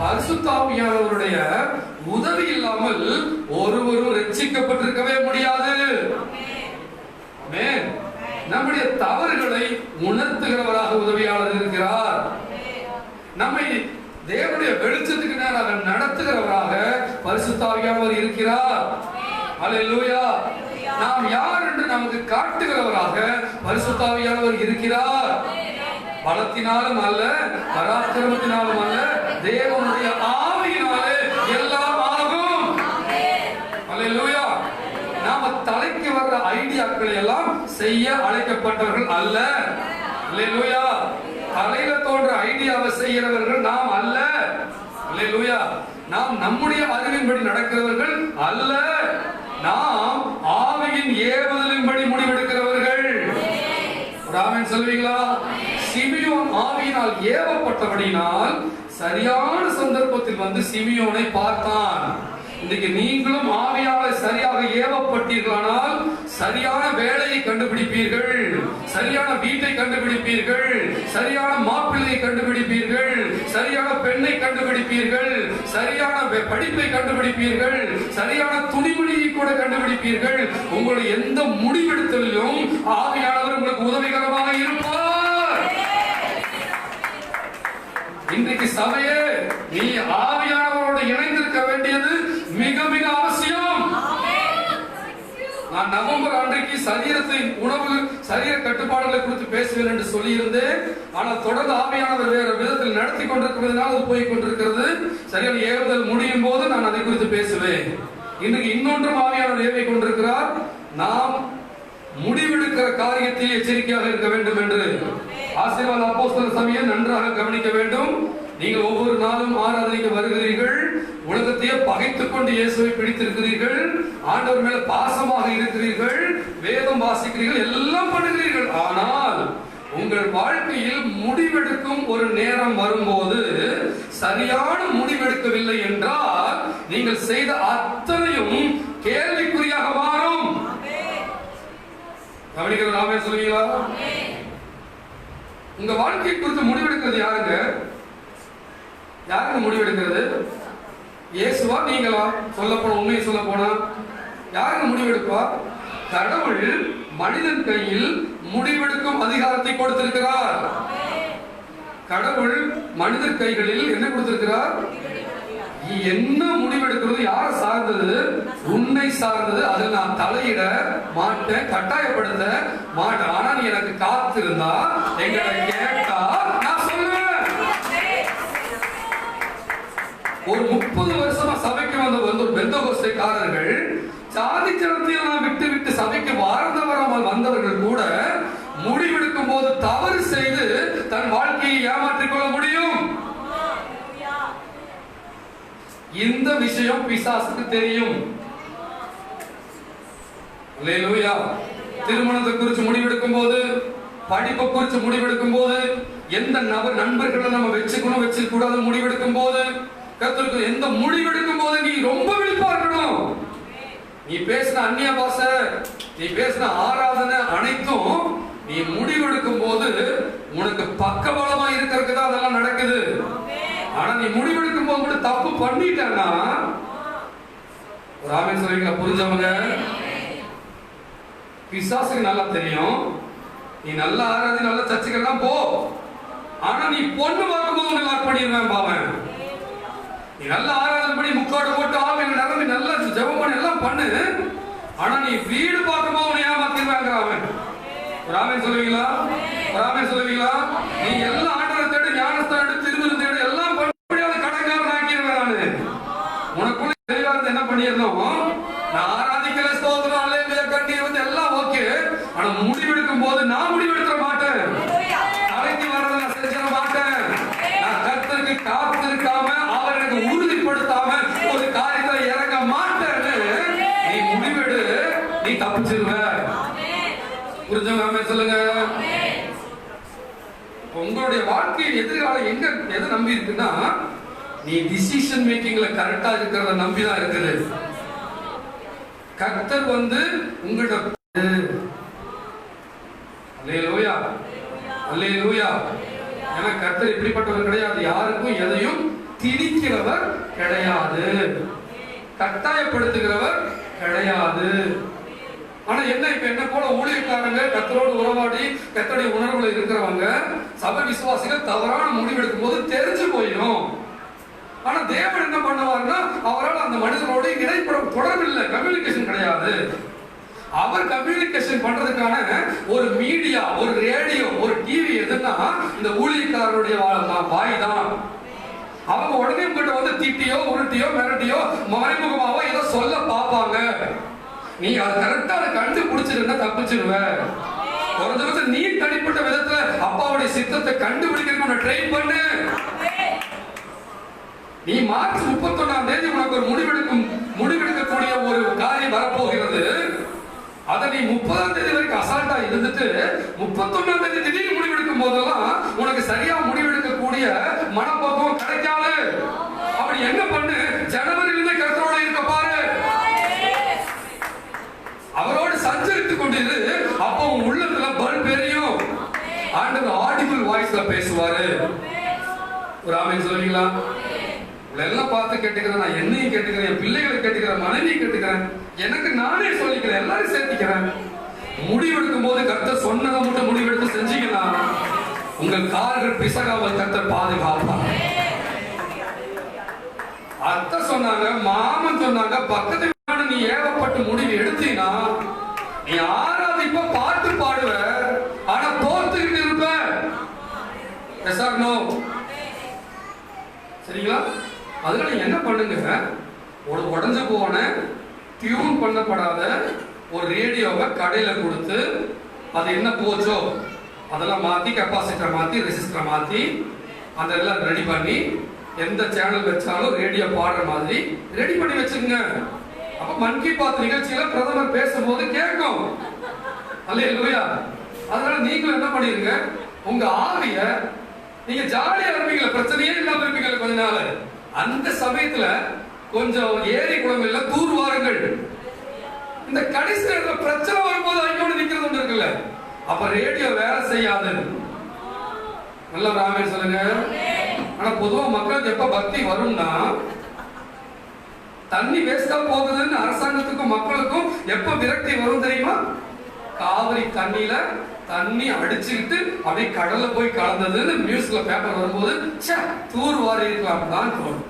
Speaker 1: பரிசுத்த ஆவியானவருடைய உதவி இல்லாமல் ஒருவரும் ரட்சிக்கப்பட்டிருக்கவே முடியாது. ஆமென். நம்முடைய தவறுகளை உணர்த்துகிறவராக உதவியாளர் இருக்கிறார். நம்மை தேவனுடைய வெளிச்சத்துக்கு நேராக நடத்துகிறவராக பரிசுத்த ஆவியானவர் இருக்கிறார். அல்லேலூயா. நாம் யார் என்று நமக்கு காட்டுகிறவராக பரிசுத்த ஆவியானவர் இருக்கிறார். பலத்தினாலும் அல்ல, பராக்கிரமத்தினாலும் அல்ல, தேவனுடைய ஆவியினாலே எல்லாம் ஆகும். அல்லேலூயா. நாம தலைக்கு வர்ற ஐடியாக்களை எல்லாம் செய்ய அழைக்கப்பட்டவர்கள் அல்ல. அல்லேலூயா. தலையில தோன்ற ஐடியாவை செய்கிறவர்கள் நாம் அல்ல. அல்லேலூயா. நாம் நம்முடைய அறிவின்படி நடக்கிறவர்கள் அல்ல. நாம் ஆவியின் ஏவுதலின்படி முடிவெடுக்கிறவர்கள். ஆமென் சொல்வீங்களா? சிமியோன் ஆவியினால் ஏவப்பட்டபடினால் சரியான சந்தர்ப்பத்தில் வந்து சிமியோனை பார்த்தான். இன்னைக்கு நீங்களும் ஆவியாலே சரியாக ஏவப்பட்டீர்களானால் சரியான வேலையை கண்டுபிடிப்பீர்கள், சரியான வீட்டை கண்டுபிடிப்பீர்கள், சரியான மாப்பிள்ளையை கண்டுபிடிப்பீர்கள், சரியான பெண்ணை கண்டுபிடிப்பீர்கள், சரியான படிப்பை கண்டுபிடிப்பீர்கள், சரியான துணிமணியை கூட கண்டுபிடிப்பீர்கள். உங்களுடைய எந்த முடிவெடுத்தலிலும் ஆவியானவர் உங்களுக்கு உதவிகரமாக இருப்பார். இன்றைக்கு சபையே, நீ ஆவியானவரோடு இணைந்திருக்க வேண்டியது மிக மிக அவசியம். நான் நவம்பர் அன்றைக்கு சரீரத்தின் உணவு, சரீர கட்டுப்பாடுகளை குறித்து பேசுவேன் என்று சொல்லியிருந்தேன். ஆனால் தொடர்ந்து ஆவியானவர் வேற விதத்தில் நடத்தி கொண்டிருக்கிறதுனால அது போய் கொண்டிருக்கிறது. சரியான ஏவுதல் முடியும் போது நான் அதை குறித்து பேசுவேன். இன்றைக்கு இன்னொன்றும் ஆவியானவர் ஏவை கொண்டிருக்கிறார். நாம் முடிவெடுக்கிற காரியத்தில் எச்சரிக்கையாக இருக்க வேண்டும் என்று ஆசீர்வாத அப்போஸ்தலர் சபையை நன்றாக கவனிக்க வேண்டும். நீங்கள் ஒவ்வொரு நாளும் ஆராதனைக்கு வருகிறீர்கள், உலகத்தையே பகைத்துக் கொண்டு இயேசுவை பிடித்திருக்கிறீர்கள், ஆண்டவர் மேல பாசமாக இருக்கிறீர்கள், வேதம் வாசிக்கிறீர்கள், எல்லாம் பண்ணுகிறீர்கள். ஆனால் உங்கள் வாழ்க்கையில் முடிவெடுக்கும் ஒரு நேரம் வரும்போது சரியான முடிவெடுக்கவில்லை என்றால் நீங்கள் செய்த அத்தனையும் கேள்விக்குறியாக மாறும். கவனிக்கிறது ஆமென் சொல்லுவீங்களா? உங்க வாழ்க்கை குறித்து முடிவெடுக்கிறது யாருங்க? யாருங்க முடிவெடுக்கிறது? இயேசுவா நீங்களா? சொல்ல போன உண்மையை சொல்ல போனா யாருங்க முடிவெடுப்பா? கடவுள் மனிதன் கையில் முடிவெடுக்கும் அதிகாரத்தை கொடுத்திருக்கிறார். கடவுள் மனிதர் கைகளில் என்ன கொடுத்திருக்கிறார்? என்ன முடிவெடுக்கிறது யார சார்ந்தது? உன்னை சார்ந்தது. அதில் நான் தலையிட மாட்டேன், கட்டாயப்படுத்த மாட்டேன். ஆனா நீ எனக்கு காத்திருந்தா, எங்களை கேட்டா நான் சொல்லுவேன். ஒரு 30 வருஷமா சபைக்கு வந்த ஒரு பெந்தகோஸ்தைக்காரர்கள் சாதி ஜனத்தையெல்லாம் விட்டு விட்டு சபைக்கு வாழ்ந்து வராமல் வந்தவர்கள் கூட முடிவெடுக்கும் போது தவறு செய்து தன் வாழ்க்கையை ஏமாற்றிக் கொள்ள முடியும். இந்த விஷயம் பிசாசுக்கு தெரியும். அல்லேலூயா. திருமணத்தை குறித்து முடிவெடுக்கும் போது, படிப்பை குறித்து முடிவெடுக்கும் போது, எந்த நண்பர்களை நம்ம வச்சுக்கணும் வச்சுக்க கூடாது முடிவெடுக்கும் போது, கர்த்தருக்கு எந்த முடிவெடுக்கும் போது நீ ரொம்ப விழிப்பா இருக்கணும். நீ பேசின அந்நிய பாஷை, நீ பேசின ஆராதனை அனைத்தும் நீ முடிவெடுக்கும் போது உனக்கு பக்கபலமா இருக்கிறதுக்கு தான் அதெல்லாம் நடக்குது. ஆனா நீ முடிவெடுக்கும் போது கூட தப்பு பண்ணிட்டேன்னா, ஒரு ஆமென் சொல்றீங்களா? புரிஞ்சவங்க? பிசாசுக்கு நல்லா தெரியும். நீ நல்ல ஆராதி நல்ல சர்ச்சுக்கெல்லாம் போ, ஆனா நீ பொண்ணு பார்க்கும்போது உன்னை லாக் பண்ணிடுவேன் பாவன். நீ நல்ல ஆராதனை பண்ணி முக்காடு போட்டு ஆவியில் நிரம்பி நல்ல ஜெபம் பண்ணி எல்லாம் பண்ணு. ஆனா நீ வீடு பார்க்கும்போது உன்னை ஏமாத்திடுவாங்க அவன். ஒரு ஆமென் சொல்லுவீங்களா? ஒரு ஆமென் சொல்லுவீங்களா? நீ எல்லாம் ஆண்டவரை தேடி ஞானஸ்தானம் திருவிருந்து தேடி எல்லாம் பண்ண முடியாத கடன்காரன் ஆக்கிடுவேன் நானு. உனக்குள்ள தெளிவா இருந்து என்ன பண்ணிடணும்? நான் ஆராதிக்கல, ஸ்தோத்திரம், அல்லேலூயா, கண்ணீர் வந்து எல்லாம் ஓகே. ஆனா முடிவெடுக்கும் போது நான் முடிவெடுக்க மாட்டேன். நாளைக்கு வர்றதை நான் செஞ்சிட மாட்டேன். நான் கர்த்தருக்கு காத்திருக்காம அவர் எனக்கு உறுதிப்படுத்தாம ஒரு காரியத்தை இறங்க மாட்டேன்னு நீ முடிவெடு, நீ தப்பிச்சிருவ. புரிஞ்சவங்க சொல்லுங்க. உங்களுடைய வாழ்க்கையின் எதிர்காலம் எங்க எதை நம்பி இருக்குன்னா, நீ டிசிஷன் மேக்கிங்ல கரெக்டா இருக்கிறத நம்பிதான் இருக்குது. கர்த்தர் வந்து உங்கள்கிட்ட அல்லேலூயா அல்லேலூயா. ஏன்னா கர்த்தர் இப்படிப்பட்டவர் கிடையாது. யாருக்கும் எதையும் திணிக்கிறவர் கிடையாது, கட்டாயப்படுத்துகிறவர் கிடையாது. ஆனா என்ன, இப்ப என்ன போல ஊழியக்காரங்க கர்த்தரோடு உறவாடி கர்த்தருடைய உணர்வுல இருக்கிறவங்க சபை விசுவாசிகள் தவறான முடிவெடுக்கும் போது தெரிஞ்சு போயிடும். ஆனா தேவன் என்ன பண்ணுவார்னா, அவரால் அந்த மனிதனோடு இடைப்பட தொடர்பில்லை, கம்யூனிகேஷன் கிடையாது. அவர் கம்யூனிகேஷன் பண்றதுக்கான ஒரு மீடியா, ஒரு ரேடியோ, ஒரு டிவி எதுன்னா இந்த ஊழியக்காரருடைய வாய் தான். அவங்க உடனே உங்ககிட்ட வந்து திட்டியோ உருட்டியோ மிரட்டியோ மறைமுகமாவோ ஏதோ சொல்ல பார்ப்பாங்க. நீ அதை கரெக்டா அதை கண்டுபிடிச்சிருந்தா தப்பிச்சிருவ. ஒரு தடவை நீ தனிப்பட்ட விதத்துல அப்பாவுடைய சித்தத்தை கண்டுபிடிக்க ட்ரை பண்ணு. நீ மார்ச் 31ஆம் தேதி உனக்கு ஒரு முடிவெடுக்கக்கூடிய ஒரு காரியம் வரப்போகிறது. அதை நீ 30ஆம் தேதி வரைக்கும் அசால்ட்டா இருந்துட்டு 31ஆம் தேதி திடீர்னு முடிவெடுக்கும் போதெல்லாம் உனக்கு சரியா முடிவெடுக்கக்கூடிய மனப்பக்குவம் கிடைக்காது. அப்படி என்ன பண்ணு, ஜனவரியிலிருந்து கர்த்தரோட இருக்க பாரு, அவரோடு சஞ்சரித்துக் கொண்டிரு. அப்போ உன் உள்ளத்துல பல்ப் எரியும். ஆண்டவர் ஆடிபிள் வாய்ஸ்ல பேசுவாரு. ஒரு ஆமென் சொல்லுவீங்களா? எல்லாம் பார்த்து கேட்டுக்கிறேன், நான் என்னையும் கேட்டுக்கிறேன், என் பிள்ளைகளை கேட்டுக்கிறேன், மனைவியை கேட்டுக்கிறேன், எனக்கு நானே சொல்லிக்கிறேன், எல்லாரும் சேர்த்துக்கிறேன். முடிவெடுக்கும் போது கர்த்தர் சொன்னதை மட்டும் முடிவெடுத்து செஞ்சீங்கன்னா உங்கள் கால்கள் பிசகாமல் கர்த்தர் பாதுகாப்பார். அத்தை சொன்னாங்க, மாமன் சொன்னாங்க, பக்கத்து நீ ஏகப்பட்டு முடிவு எடுத்தீங்கன்னா நீ ஆராதிப்ப, பாட்டு பாடுவ, ஆனா தோத்துக்கிட்டு இருப்ப. சரிங்களா? அதனால என்ன பண்ணுங்க, ஒரு உடஞ்சு போன டியூன் பண்ணப்படாத ஒரு ரேடியோவை கடையில கொடுத்து அது என்ன போச்சோ அதெல்லாம் மாத்தி, கெப்பாசிட்டரை மாத்தி, ரெசிஸ்டரை மாத்தி, அதெல்லாம் ரெடி பண்ணி எந்த சேனல் வச்சாலும் ரேடியோ பாடுற மாதிரி ரெடி பண்ணி வச்சுங்க. அப்ப மன் கி பாத் நிகழ்ச்சியில பிரதமர் பேசும்போது கேட்கும். அல்லேலூயா. அதனால நீங்களும் என்ன பண்ணிருங்க, உங்க ஆவிய நீங்க ஜாலியா இருப்பீங்களா, பிரச்சனையே இல்லாம இருப்பீங்களா கொஞ்ச நாள். அந்த சமயத்துல கொஞ்சம் ஏரி குளங்கள்ல தூர் வாருங்கள். இந்த கடைசி நேரத்துல பிரச்சனை வரும்போது ஐயோடு நிக்கிறது ஒன்று இருக்குல்ல, அப்ப ரேடியோ வேலை செய்யாது. நல்ல ஒரு ஆமென் சொல்லுங்க. ஆனா பொதுவா மக்களுக்கு எப்ப பக்தி வரும்னா, தண்ணி வேஸ்டா போகுதுன்னு அரசாங்கத்துக்கும் மக்களுக்கும் எப்ப விரக்தி வரும் தெரியுமா? காவிரி தண்ணியில தண்ணி அடிச்சுக்கிட்டு அப்படியே கடல்ல போய் கலந்ததுன்னு நியூஸ்ல பேப்பர் வரும்போது தூர் வாரி இருக்கலாம் தான் தோணும்.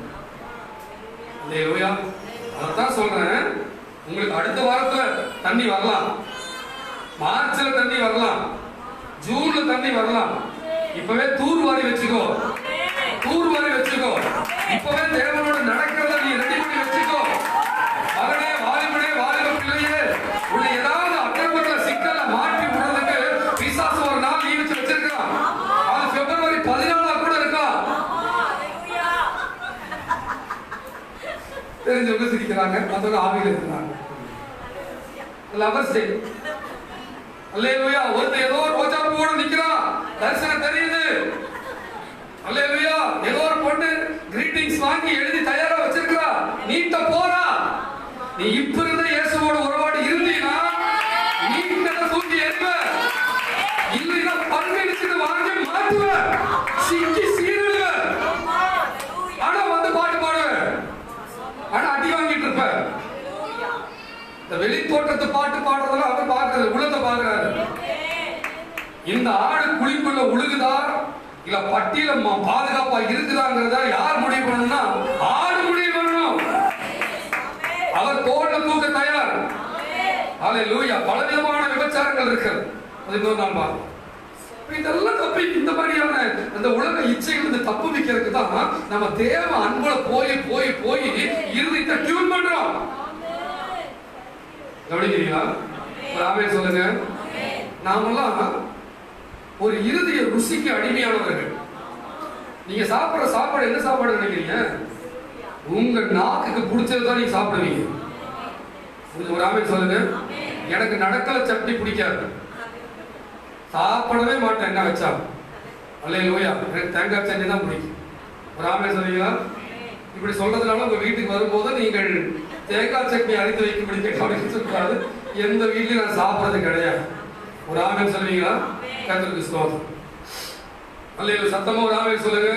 Speaker 1: அதான் சொல்றேன், உங்களுக்கு அடுத்த வாரத்துல தண்ணி வரலாம், மார்ச்ல தண்ணி வரலாம், ஜூன்ல தண்ணி வரலாம். இப்பவே தூர் வாரி வச்சுக்கோ, தூர் வாரி வச்சுக்கோ. இப்பவே தேவனோட நடக்கிறத நீ ரெடி பண்ணி வச்சுக்கோ. மகனே, வாலிபனே, வாலிப பிள்ளையே, உன்னை ஏதாவது அக்கிரமத்துல சிக்கல மாற்றி விடுறதுக்கு பிசாசு ஒரு நாள் நீ வச்சிருக்கான். அது பிப்ரவரி 14 கூட இருக்கா. தெரிஞ்சவங்க சிரிக்கிறாங்க, மற்றவங்க ஆவியில இருக்கிறாங்க. Lovers day. அல்லேலூயா. ஒருத்தர் ஏதோ ரோஜா பூவோட நிக்கிறான், தரிசனம் தெரியுது. அல்லேலூயா. ஏதோ ஒரு பொண்ணு கிரீட்டிங்ஸ் வாங்கி எழுதி தயாரா வச்சிருக்கா, நீட்ட போறா. நீ இப்ப இருந்த இயேசுவோட உறவாடி இருந்தீனா நீட்ட தூக்கி எறிவ, இல்லைன்னா பல்வேறு வாங்கி மாட்டுவ, சிக்கி சீருவ. ஆனா வந்து பாட்டு பாடுவ, ஆனா அடி வாங்கிட்டு இருப்ப. இந்த வெளி தோட்டத்து பாட்டு பாடுறதுல அவர் பார்க்கறது, உள்ளத்தை பார்க்கிறாரு. இந்த ஆடு குழிக்குள்ள உழுகுதா இல்ல பட்டியல பாதுகாப்பா இருக்குதாங்கிறத யார் முடிவு பண்ணணும்னா ஆடு முடிவு பண்ணணும். அவர் தோல்ல தூக்க தயார். ஹல்லேலூயா. பலவிதமான விபச்சாரங்கள் இருக்கு, அது இன்னொரு நாள் பார்ப்போம். இதெல்லாம் தப்பி இந்த மாதிரியான அந்த உலக இச்சைகள் தப்பு வைக்கிறதுக்கு தான் நம்ம தேவ அன்புல போய் போய் போய் இருதயத்தை டியூன் பண்றோம். கவனிக்கிறீங்களா? ஆமென் சொல்லுங்க. நாமெல்லாம் ஒரு இருதய ருசிக்கு அடிமையானவர்கள். நீங்க சாப்பிடுற சாப்பாடு என்ன சாப்பாடு நினைக்கிறீங்க? உங்க நாக்குக்கு பிடிச்சதுதான் நீங்க சாப்பிடுவீங்க. ஒரு ஆமென் சொல்லுங்க. எனக்கு நடக்கல சட்னி பிடிக்காது, சாப்பிடவே மாட்டேன் என்ன வச்சா. அல்லேலூயா. எனக்கு தேங்காய் சட்னி தான் பிடிக்கும். ஒரு ஆமென் சொல்லுவீங்களா? இப்படி சொல்றதுனால உங்க வீட்டுக்கு வரும்போது நீங்கள் தேங்காய் சட்னி அரைத்து வைக்க முடியும் அப்படின்னு சொல்றாரு. எந்த வீட்லயும் நான் சாப்பிடுறது கிடையாது. ஒரு ஆமென் சொல்லுவீங்களா? கர்த்தருக்கு ஸ்தோத்திரம். அல்லேலூயா. சத்தமா ஒரு ஆமென் சொல்லுங்க.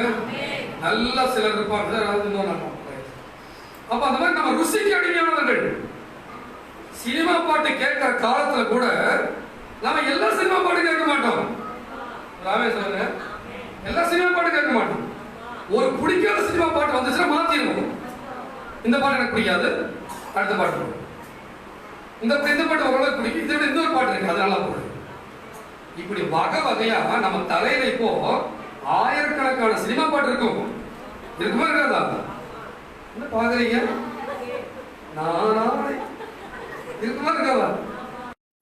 Speaker 1: நல்லா சிலர் இருப்பாங்க. அப்ப அந்த மாதிரி நம்ம ருசிக்கு அடிமையானவர்கள். சினிமா பாட்டு கேட்கிற காலத்துல கூட நாம எல்லா சினிமா பாட்டு கேட்க மாட்டோம். சொல்லுங்க, எல்லா சினிமா பாட்டு கேட்க மாட்டோம். ஒரு பிடிக்காத சினிமா பாட்டு வந்துச்சுன்னா மாத்திடுவோம். இந்த பாட்டு எனக்கு பிடிக்காது, அடுத்த பாட்டு போடும். இந்த பாட்டு ஓரளவுக்கு பிடிக்கும், இதை விட இன்னொரு பாட்டு இருக்கு அதனால போடும். இப்படி வகை வகையா நம்ம தலையில இப்போ ஆயிரக்கணக்கான சினிமா பாட்டு இருக்கும். இருக்குமா இருக்காதா? என்ன பாக்குறீங்க? நானா இருக்குமா இருக்காதா?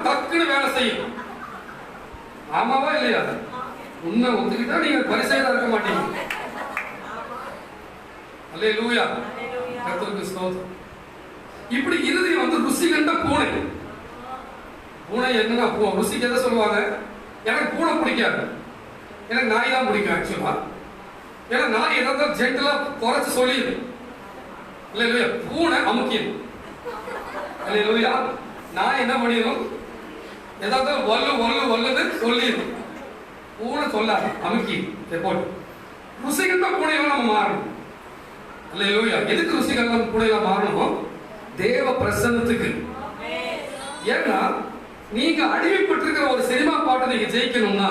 Speaker 1: டக்குன்னு வேலை செய்யும். ஆமாவா இல்லையா? உண்மை ஒத்துக்கிட்டா நீங்க பரிசையா இருக்க மாட்டீங்க. அல்லேலூயா. கர்த்தருக்கு ஸ்தோத்திரம். இப்படி இருதயம் வந்து ருசி கண்ட பூனை. பூனை என்னன்னா ருசிக்கு எதை சொல்லுவாங்க? எனக்கு பூனை பிடிக்காது, எனக்கு நாய் தான் பிடிக்கும். ஆக்சுவலா ஏன்னா நாய் ஏதாவது ஜென்டலா குறைச்சு சொல்லிடு. அல்லேலூயா. பூனை அமுக்கியது. அல்லேலூயா. நாய் என்ன பண்ணிடும்? ஏதாவது வல்லுது சொல்லிடு. பூனை சொல்லாது, அமுக்கி போட்டு. ருசிகண்ட பூனையெல்லாம் நம்ம மாறணும். அல்லேலூயா. எதுக்கு ருசிகண்ட பூனையெல்லாம் மாறணும்? தேவ பிரசன்னத்துக்கு. ஏன்னா நீங்க அடிமைப்பட்டிருக்கிற ஒரு சினிமா பாட்டை நீங்க ஜெயிக்கணும்னா,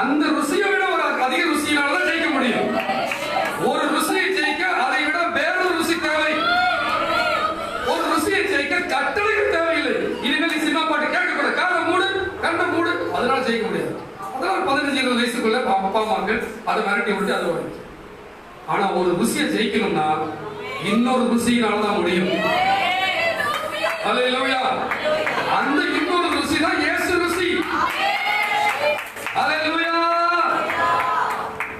Speaker 1: அந்த ருசியை விட ஒரு அதிக ருசியினாலதான் ஜெயிக்க முடியும். ஒரு ருசியை ஜெயிக்க அதை விட வேறொரு ருசி தேவை. ஒரு ருசியை ஜெயிக்க கட்டளைகள் தேவையில்லை. இனிமேல் சினிமா பாட்டு கேட்கக்கூட காதை மூடு, கண்ணை மூடு, அதனால ஜெயிக்க முடியாது. அதனால 15-20 வயசுக்குள்ள அப்பா அம்மாக்கள் அதை மிரட்டி விட்டு அது வரும். ஆனா ஒரு ருசியை ஜெயிக்கணும்னா இன்னொரு ருசியினாலதான் முடியும். அல்லேலூயா. அந்த இன்னொரு ருசி தான் இயேசு ருசி. அல்லேலூயா.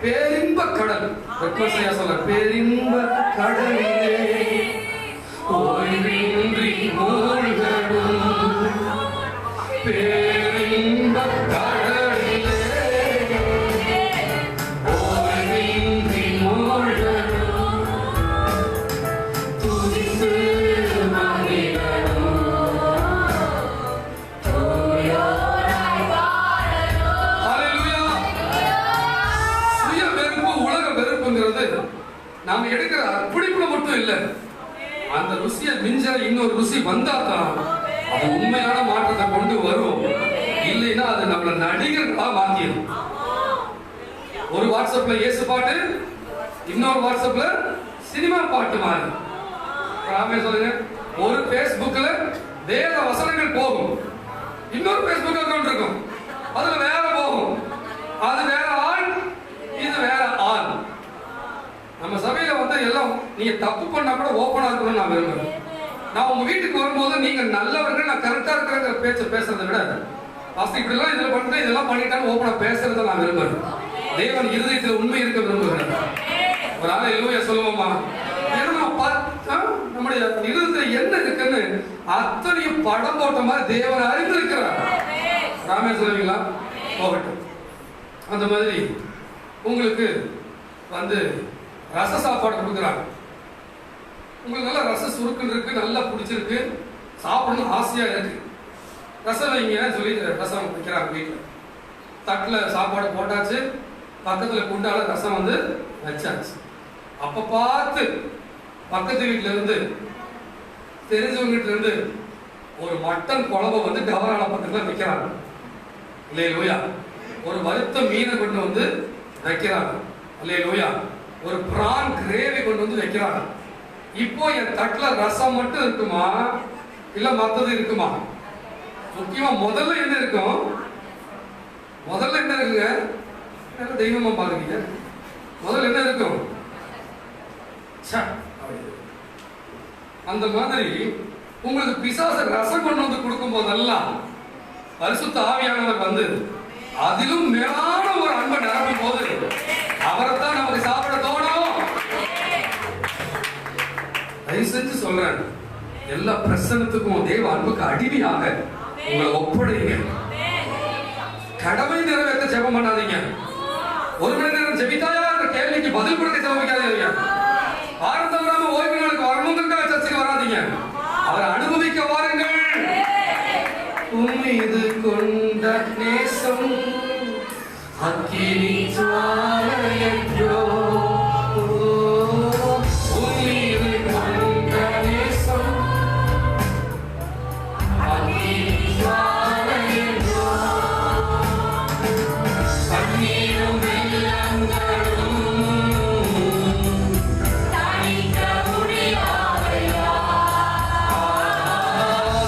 Speaker 1: பேரின்ப கடல். வெட்கசையா சொல்ல, பேரின்ப கடலிலே ஓய்வின்றி மூழ்கடும், பேரின்ப கடலிலே ஓய்வின்றி மூழ்கடும், துதித்து மகிழடும், தூயோராய் வாழணும். அல்லேலூயா. சுய வெறுப்பு, உலக வெறுப்புங்கிறது நாம எடுக்கிற பிடிப்புல மட்டும் இல்லை, அந்த ருசியை மிஞ்ச இன்னொரு ருசி வந்தாதான் அது உண்மையான மாற்றத்தை கொண்டு வரும். இல்லைன்னா அது நம்மள நடிகர்களா மாத்திடும். ஒரு வாட்ஸ்அப்ல இயேசு பாட்டு, இன்னொரு வாட்ஸ்அப்ல சினிமா பாட்டு மாதிரி. சொல்லுங்க. ஒரு பேஸ்புக்ல வேற வசனங்கள் போகும், இன்னொரு பேஸ்புக் அக்கௌண்ட் இருக்கும், அதுல வேற போகும். அது வேற ஆள், இது வேற ஆள். நம்ம சபையில வந்து எல்லாம் நீங்க தப்பு பண்ணா கூட ஓபனா இருக்கணும்னு நான் விரும்புறேன். நான் உங்க வீட்டுக்கு வரும்போது நீங்க நல்லவர்கள், நான் கரெக்டா இருக்கிற பேசுறதை விட வாஸ்து இப்படி எல்லாம் இதுல பண்ணிட்டு இதெல்லாம் பண்ணிட்டாலும் ஓபனா பேசுறதை நான் விரும்புறேன். தேவன் இருதயத்தில் உண்மை இருக்க விரும்புகிறேன். ஒரு ஆளை இல்லையா சொல்லுவோமா? நம்முடைய இருதயத்தில் என்ன இருக்குன்னு அத்தனையும் படம் போட்ட மாதிரி தேவன் அறிந்திருக்கிறார். ராமே சொல்லுவீங்களா? போகட்டும். அந்த மாதிரி உங்களுக்கு வந்து ரச சாப்பாடு கொடுக்குறாங்க. உங்களுக்கு நல்லா ரச சுருக்குன்னு இருக்கு, நல்லா பிடிச்சிருக்கு, சாப்பிடணும் ஆசையா இருக்கு. ரசம் வைங்க சொல்லி ரசம் வைக்கிறாங்க வீட்டில். தட்டில் சாப்பாடு போட்டாச்சு, பக்கத்தில் குண்டால ரசம் வந்து வச்சாச்சு. அப்ப பார்த்து பக்கத்து வீட்டுல இருந்து தெரிஞ்சவங்க வீட்டுல இருந்து ஒரு மட்டன் குழம்பு வந்து கவரான பக்கத்துல வைக்கிறாங்க. அல்லேலூயா. ஒரு வறுத்த மீனை கொண்டு வந்து வைக்கிறாங்க. அல்லேலூயா. ஒரு பிரான் கிரேவி கொண்டு வந்து வைக்கிறாங்க. இப்போ என் தட்டுல ரசம் மட்டும் இருக்குமா இல்ல மத்தது இருக்குமா? முக்கியமா முதல்ல என்ன இருக்கும்? முதல்ல என்ன இருக்குங்க? தெய்வமா பாருங்க. முதல்ல என்ன இருக்கும்? அந்த மாதிரி உங்களுக்கு பிசாச ரசம் கொண்டு வந்து கொடுக்கும் போதெல்லாம் பரிசுத்த ஆவியானவர் வந்து அதிலும் மேலான ஒரு அன்பை நிரப்பும் போது அவரைத்தான் நமக்கு சாப்பிட தோணும். தயவு செஞ்சு சொல்றேன், எல்லா பிரசனத்துக்கும் தேவ அன்புக்கு அடிமையாக உங்களை ஒப்படைங்க. கடமை நிறைவேற்ற ஜெபம் பண்ணாதீங்க. ஒரு மணி நேரம் ஜெபித்தாயா என்ற கேள்விக்கு பதில் கொடுக்க ஜெபிக்காதீங்க. வாரம் தவறாம ஓய்வு நாளுக்கு வரணுங்கிறதுக்காக சர்ச்சைக்கு வராதீங்க. அவரை அனுபவிக்க வாருங்கள். உம்மீது கொண்ட நேசம் அக்கினி ஜுவாலையோ, உம்மீது கொண்ட நேசம் அக்கினி ஜுவாலையோ, கண்ணீரும் வெள்ளங்களும் தணிக்க முடியாதையா,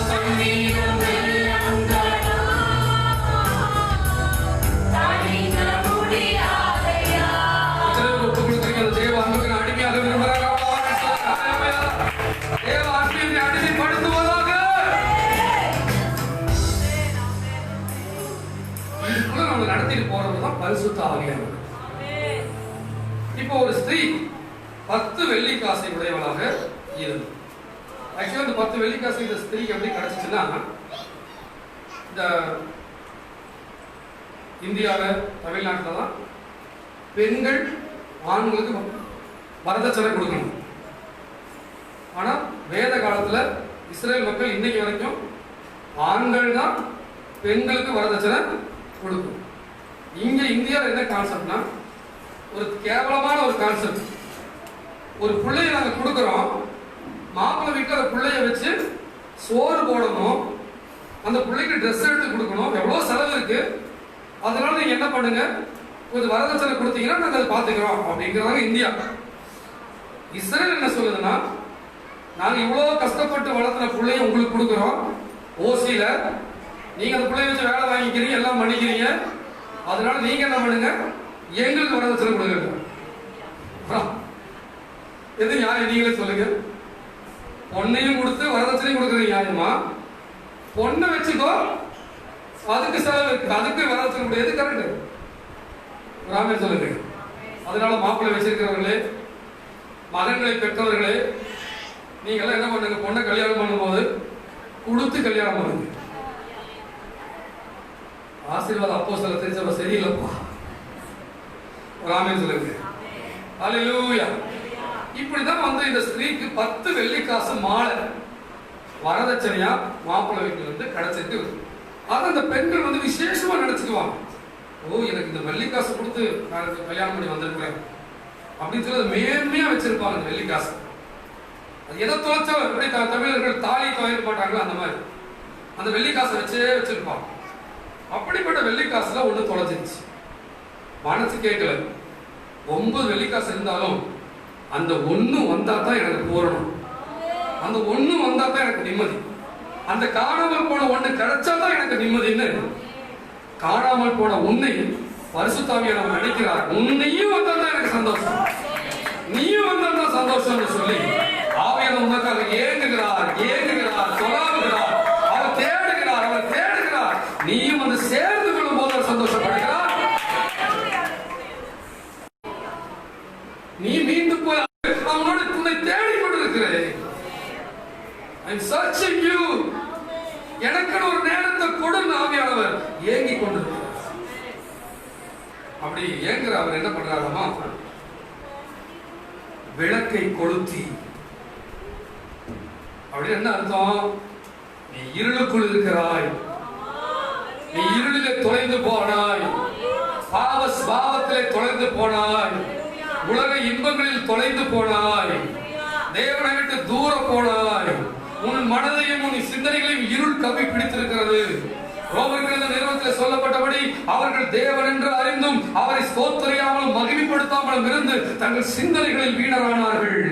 Speaker 1: கண்ணீரும் வெள்ளங்களும் தணிக்க முடியாதையா. ஒப்பு கொடுத்திருக்கிற தேவ அன்புக்கு அடிமையாக விரும்புகிறாங்க. தேவ அன்பினை அடிமைப்படுத்துவதாக இதுக்குள்ள நம்ம நடத்திட்டு போறதுதான் பரிசுத்த ஆவியானவர். இப்போ ஒரு ஸ்திரீ 10 வெள்ளிக்காசை உடையவளாக இருந்தார். ஆக்சுவலா இந்த 10 வெள்ளிக்காசு இந்த ஸ்திரீக்கு எப்படி கிடைச்சிச்சுன்னா, இந்த இந்தியாவில் தமிழ்நாட்டில் தான் பெண்கள் ஆண்களுக்கு வரதட்சணை கொடுக்கணும். ஆனால் வேத காலத்தில் இஸ்ரேல் மக்கள் இன்னைக்கு வரைக்கும் ஆண்கள் தான் பெண்களுக்கு வரதட்சணை கொடுக்கும். இங்க இந்தியாவில் என்ன கான்செப்ட்னா, ஒரு கேவலமான ஒரு கான்செப்ட். ஒரு பிள்ளையை நாங்கள் கொடுக்குறோம், மாப்பிள்ளை வீட்டில் அந்த பிள்ளைய வச்சு சோறு போடணும், அந்த பிள்ளைக்கு ட்ரெஸ் எடுத்து கொடுக்கணும், எவ்வளோ செலவு இருக்கு. அதனால நீங்க என்ன பண்ணுங்க, கொஞ்சம் வரதட்சணை கொடுத்தீங்கன்னா நாங்கள் அதை பார்த்துக்கிறோம் அப்படிங்கிறாங்க இந்தியா. இஸ்ரேல் என்ன சொல்லுதுன்னா, நாங்கள் இவ்வளோ கஷ்டப்பட்டு வளர்த்துன பிள்ளைய உங்களுக்கு கொடுக்குறோம் ஓசியில, நீங்க அந்த பிள்ளைய வச்சு வேலை வாங்கிக்கிறீங்க, எல்லாம் பண்ணிக்கிறீங்க, அதனால நீங்க என்ன பண்ணுங்க, எங்களுக்கு வரதட்சணை கொடுங்க. எது நியாயம்? நீங்களே சொல்லுங்க. பொண்ணையும் கொடுத்து வரதட்சணையும் கொடுக்குறது நியாயமா? பொண்ணை வச்சுக்கோ, அதுக்கு செலவு இருக்கு, அதுக்கு வரதட்சணை கொடுக்க, எது கரெக்ட்? ராமே சொல்லுங்க. அதனால மாப்பிள்ளை வச்சிருக்கிறவர்களே, மகன்களை பெற்றவர்களே, நீங்க எல்லாம் என்ன பண்ணுங்க, பொண்ணை கல்யாணம் பண்ணும்போது கொடுத்து கல்யாணம் பண்ணுங்க. ஆசீர்வாதம் அப்போஸ்தலர் தெரிஞ்சவ சரியில்லைப்பா. ராமே சொல்லுங்க. அல்லேலூயா. இப்படிதான் வந்து இந்த ஸ்திரீக்கு 10 வெள்ளிக்காசு மாலை வரதட்சணையா மாப்பிள்ளை வீட்டுல இருந்து கிடைச்சிருக்கு. அதை அந்த பெண்கள் வந்து விசேஷமா நினைச்சுக்குவாங்க. ஓ, எனக்கு இந்த வெள்ளிக்காசு கொடுத்து நான் கல்யாணம் பண்ணி வந்திருக்கிறேன் அப்படின்னு சொல்லி அதை மேன்மையா வச்சிருப்பாங்க. அந்த வெள்ளிக்காசு அது எதை தொலைச்சோ, எப்படி தமிழர்கள் தாலி துவைக்க மாட்டாங்களோ அந்த மாதிரி அந்த வெள்ளிக்காசை வச்சே வச்சிருப்பாங்க. அப்படிப்பட்ட வெள்ளிக்காசுல ஒண்ணு தொலைச்சிருச்சு. மனசு கேட்கல. 9 வெள்ளிக்காசு இருந்தாலும் அந்த ஒண்ணு வந்தா தான் எனக்கு பூரணம், அந்த ஒண்ணு வந்தா தான் எனக்கு நிம்மதி, அந்த காணாமல் போன ஒண்ணு கிடைச்சா தான் எனக்கு நிம்மதின்னு காணாமல் போன உன்னை பரிசுத்த ஆவியானவர் நினைக்கிறார். உன்னையும் வந்தா தான் எனக்கு சந்தோஷம், நீயும் வந்தா தான் சந்தோஷம்னு சொல்லி ஆவியானவர் உனக்காக ஏங்குகிறார், சொல்லாவுகிறார், அவர் தேடுகிறார். நீயும் வந்து சேர்ந்து கொள்ளும் போது அவர் சந்தோஷப்படுகிறார். நீ மீண்டும் போய் அவனோட உன்னை தேடிக் கொண்டிருக்கிறேன். I'm searching you. எனக்கு ஒரு நேரத்தை கொடுன்னு ஆவியானவர் ஏங்கிக் கொண்டிருக்கிறார். அப்படி ஏங்குற அவர் என்ன பண்றாருமா, விளக்கை கொளுத்தி. அப்படி என்ன அர்த்தம்? நீ இருளுக்குள் இருக்கிறாய், நீ இருளிலே தொலைந்து போனாய், பாவத்திலே தொலைந்து போனாய், உலக இன்பங்களில் தொலைந்து போனாய், தேவனை விட்டு தூர போனாய், உன் மனதையும் உன் சிந்தனைகளையும் இருள் கவி பிடித்திருக்கிறது. ரோமர்கள் நிறுவனத்தில் சொல்லப்பட்டபடி அவர்கள் தேவன் என்று அறிந்தும் அவரை ஸ்தோத்திரியாமலும் மகிமைப்படுத்தாமலும் இருந்து தங்கள் சிந்தனைகளில் வீணரானார்கள்.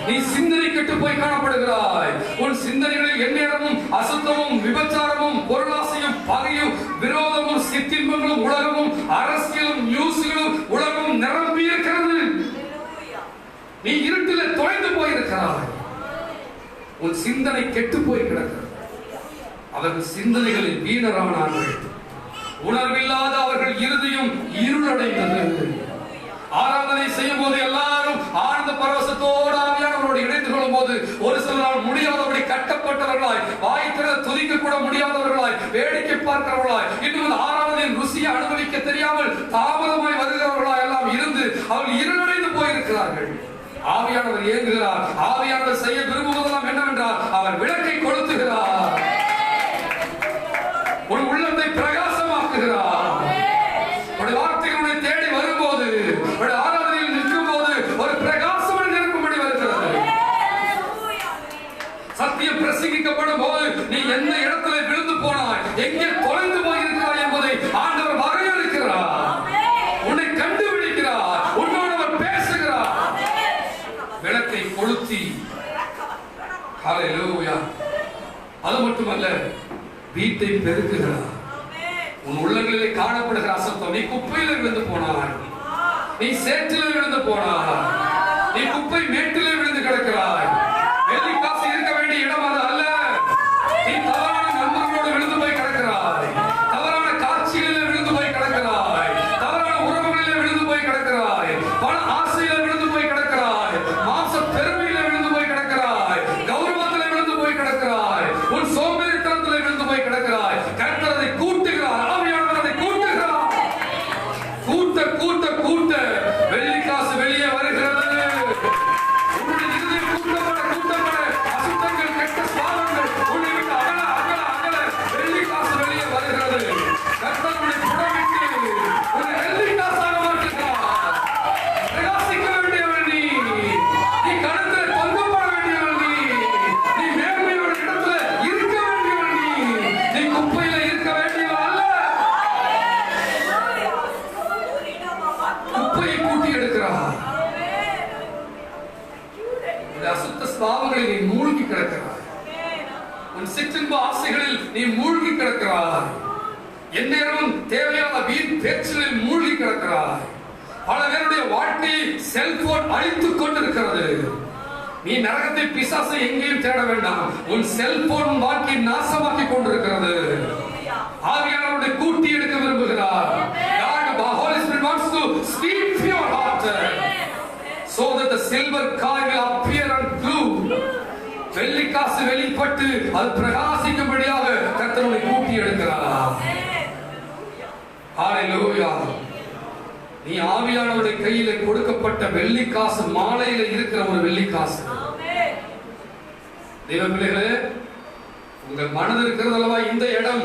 Speaker 1: நீ சிந்தனை கெட்டு போய் காணப்படுகிறாய். உன் சிந்தனைகளில் எந்நேரமும் அசுத்தமும் விபச்சாரமும் பொருளாசையும் பகையும் விரோதமும் சிற்றின்பங்களும் உலகமும் அரசியலும் நியூஸ்களும் உலகமும் நிரம்பி இருக்கிறது. நீ இருட்டில் தொலைந்து போயிருக்கிறாய். உன் சிந்தனை கெட்டு போய் கிடக்கிறது. அவர்கள் சிந்தனைகளில் வீணரானார்கள். உணர்வில்லாத அவர்கள் இருதயம் இருளடைந்தது. ஆராதனை செய்யும் போது எல்லாரும் ஆனந்த பரவசத்தோடு ஆவியானவரோடு இணைந்து கொள்ளும் போது ஒரு சிலரால் முடியாதபடி கட்டப்பட்டவர்களாய், வாய் திற துதிக்க கூட முடியாதவர்களாய், வேடிக்கை பார்க்கிறவர்களாய், இன்னும் ஆராதனையின் ருசியை அனுபவிக்க தெரியாமல் தாமதமாய் வருகிறவர்களாய் எல்லாம் இருந்து அவர்கள் இருளடைந்து போயிருக்கிறார்கள். ஆவியானவர் ஏங்குகிறார். ஆவியானவர் செய்ய விரும்புவதெல்லாம் என்னவென்றால் அவர் விளக்கை கொளுத்துகிறார், ஒரு உள்ளத்தை பிரகாசமாக்குகிறார். ஒரு வார்த்தைகளை தேடி வரும்போது, ஒரு ஆராதனையில் நிற்கும் போது ஒரு பிரகாசம் இருக்கும்படி வருகிறது. சத்தியம் பிரசங்கிக்கப்படும் போது நீ எந்த இடத்துல விழுந்து போனாய், எங்கே தொலைந்து போயிருக்கிறாய் என்பதை ஆண்டவர் வரையறுக்கிறார். உன்னை கண்டுபிடிக்கிறார், உன்னோடு அவர் பேசுகிறார். விளக்கை கொளுத்தி, ஹல்லேலூயா. அது மட்டுமல்ல, வீட்டை பெருக்குகிறார். உன் உள்ளங்களிலே காணப்படுகிற அசுத்தம், நீ குப்பையில விழுந்து போனாய், நீ சேற்றில விழுந்து போனாய், நீ குப்பை மேட்டிலே விழுந்து கிடக்கிறாய். வெள்ளி காசு இருக்க வேண்டிய இடம் அது அல்ல. நீ தவறான நண்பர்களோடு விழுந்து போய் கிடக்கிறாய், தவறான காட்சிகளிலே விழுந்து போய் கிடக்கிறாய், தவறான உறவுகளிலே விழுந்து போய் கிடக்கிறாய், பண ஆசையில விழுந்து போய் கிடக்கிறாய், மாச பெருமையில விழுந்து போய் கிடக்கிறாய், கௌரவத்திலே விழுந்து போய் கிடக்கிறாய், உன் சோம்பேறித்தனத்திலே விழுந்து போய் கிடக்கிறாய். கர்த்தர் அதை கூட்டுகிறார். ஆவியானவர் அதை கூட்டுகிறார். கூட்ட கூட்ட கூட்ட வெள்ளி காசு வெளியே வருகிறது. உன்னுடைய இதயம் கூட்டப்பட கூட்டப்பட அசுத்தங்கள், கெட்ட சுபாவங்கள் உன்னை விட்டு அகல அகல அகல வெள்ளி காசு வெளியே வருகிறது. கர்த்தர் உன்னை புடமிட்டு உன்னை வெள்ளி காசாக மாற்றுகிறார். பிரகாசிக்க வேண்டியவன் நீ. நீ கணத்தில் பங்குபட வேண்டியவன் நீ. நீ மேன்மையோட இடத்துல இருக்க வேண்டியவன் நீ. நீ குப்பையில இருக்க வேண்டியவன் அல்ல. குப்பையை கூட்டி எடுக்கிறார். அசுத்த ஸ்பாவங்களில் நீ மூழ்கி கிடக்கிறாய். உன் சிற்றின்ப ஆசைகளில் நீ மூழ்கி கிடக்கிறாய். எந்நேரமும் தேவையான வீண் பேச்சுகளில் மூழ்கி கிடக்கிறாய். பல பேருடைய வாழ்க்கையை செல்போன் அழித்துக் கொண்டிருக்கிறது. நீ நரகத்தை பிசாசை எங்கேயும் தேட வேண்டாம். உன் செல்போன் வாழ்க்கையை நாசமாக்கி கொண்டிருக்கிறது. ஆவியானவரை கூட்டி எடுக்க விரும்புகிறார். God, the Holy Spirit wants to speak to your heart so that the silver coin will appear and glow. வெள்ளி காசு வெளிப்பட்டு அது பிரகாசிக்கும்படியாக கர்த்தரை கூட்டி எடுக்கிறார். ஹல்லேலூயா. நீ ஆவியானவருடைய கையில கொடுக்கப்பட்ட வெள்ளி காசு, மாலையில இருக்கிற ஒரு வெள்ளி காசு. தேவ பிள்ளைகளே, உங்கள் மனது இருக்கிறது அல்லவா இந்த இடம்,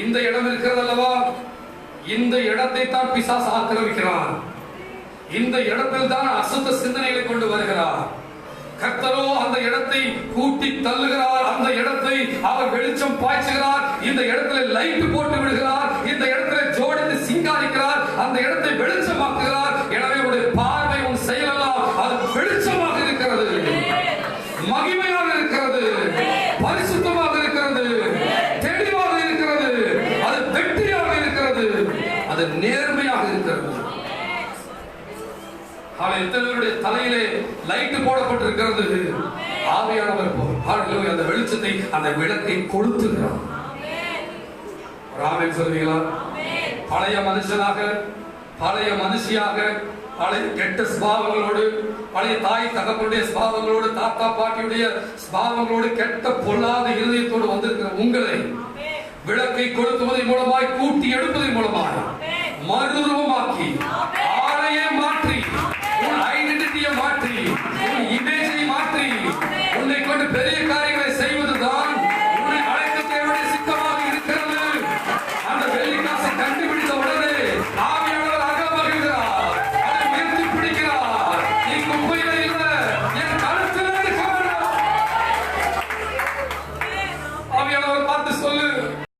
Speaker 1: இந்த இடம் இருக்கிறது அல்லவா, இந்த இடத்தை தான் பிசாசு ஆக்கிரமிக்கிறான். இந்த இடத்தில் தான் அசுத்த சிந்தனைகளை கொண்டு வருகிறார். கர்த்தரோ அந்த இடத்தை கூட்டி தள்ளுகிறார். அந்த இடத்தை அவர் வெளிச்சம் பாய்ச்சுகிறார். இந்த இடத்துல லைட் போட்டு விடுகிறார். இந்த இடத்துல ஜோடித்து சிங்காரிக்கிறார். அந்த இடத்தை வெளிச்சமாக்குகிறார். எனவே உடைய பார்வை, உன் செயலெல்லாம் அது வெளிச்சமாக இருக்கிறது, மகிமையாக இருக்கிறது, பரிசுத்தமாக இருக்கிறது, தெளிவாக இருக்கிறது, அது வெற்றியாக இருக்கிறது, அது நேர்மையாக இருக்கிறது. எத்தனைவருடைய தலையிலே லைட் போடப்பட்டிருக்கிறது. ஆவியானவர் போல் அந்த வெளிச்சத்தை, அந்த விளக்கை கொளுத்துகிறார். ஆமென் சொல்வீங்களா? பழைய மனுஷனாக, பழைய மனுஷியாக, பழைய கெட்ட ஸ்பாவங்களோடு, பழைய தாய் தகப்பனுடைய ஸ்பாவங்களோடு, தாத்தா பாட்டியுடைய ஸ்பாவங்களோடு, கெட்ட பொல்லாத இருதயத்தோடு வந்திருக்கிற உங்களை விளக்கை கொளுத்துவதன் மூலமாய், கூட்டி எடுப்பதன் மூலமாய் மறுரூபமாக்கி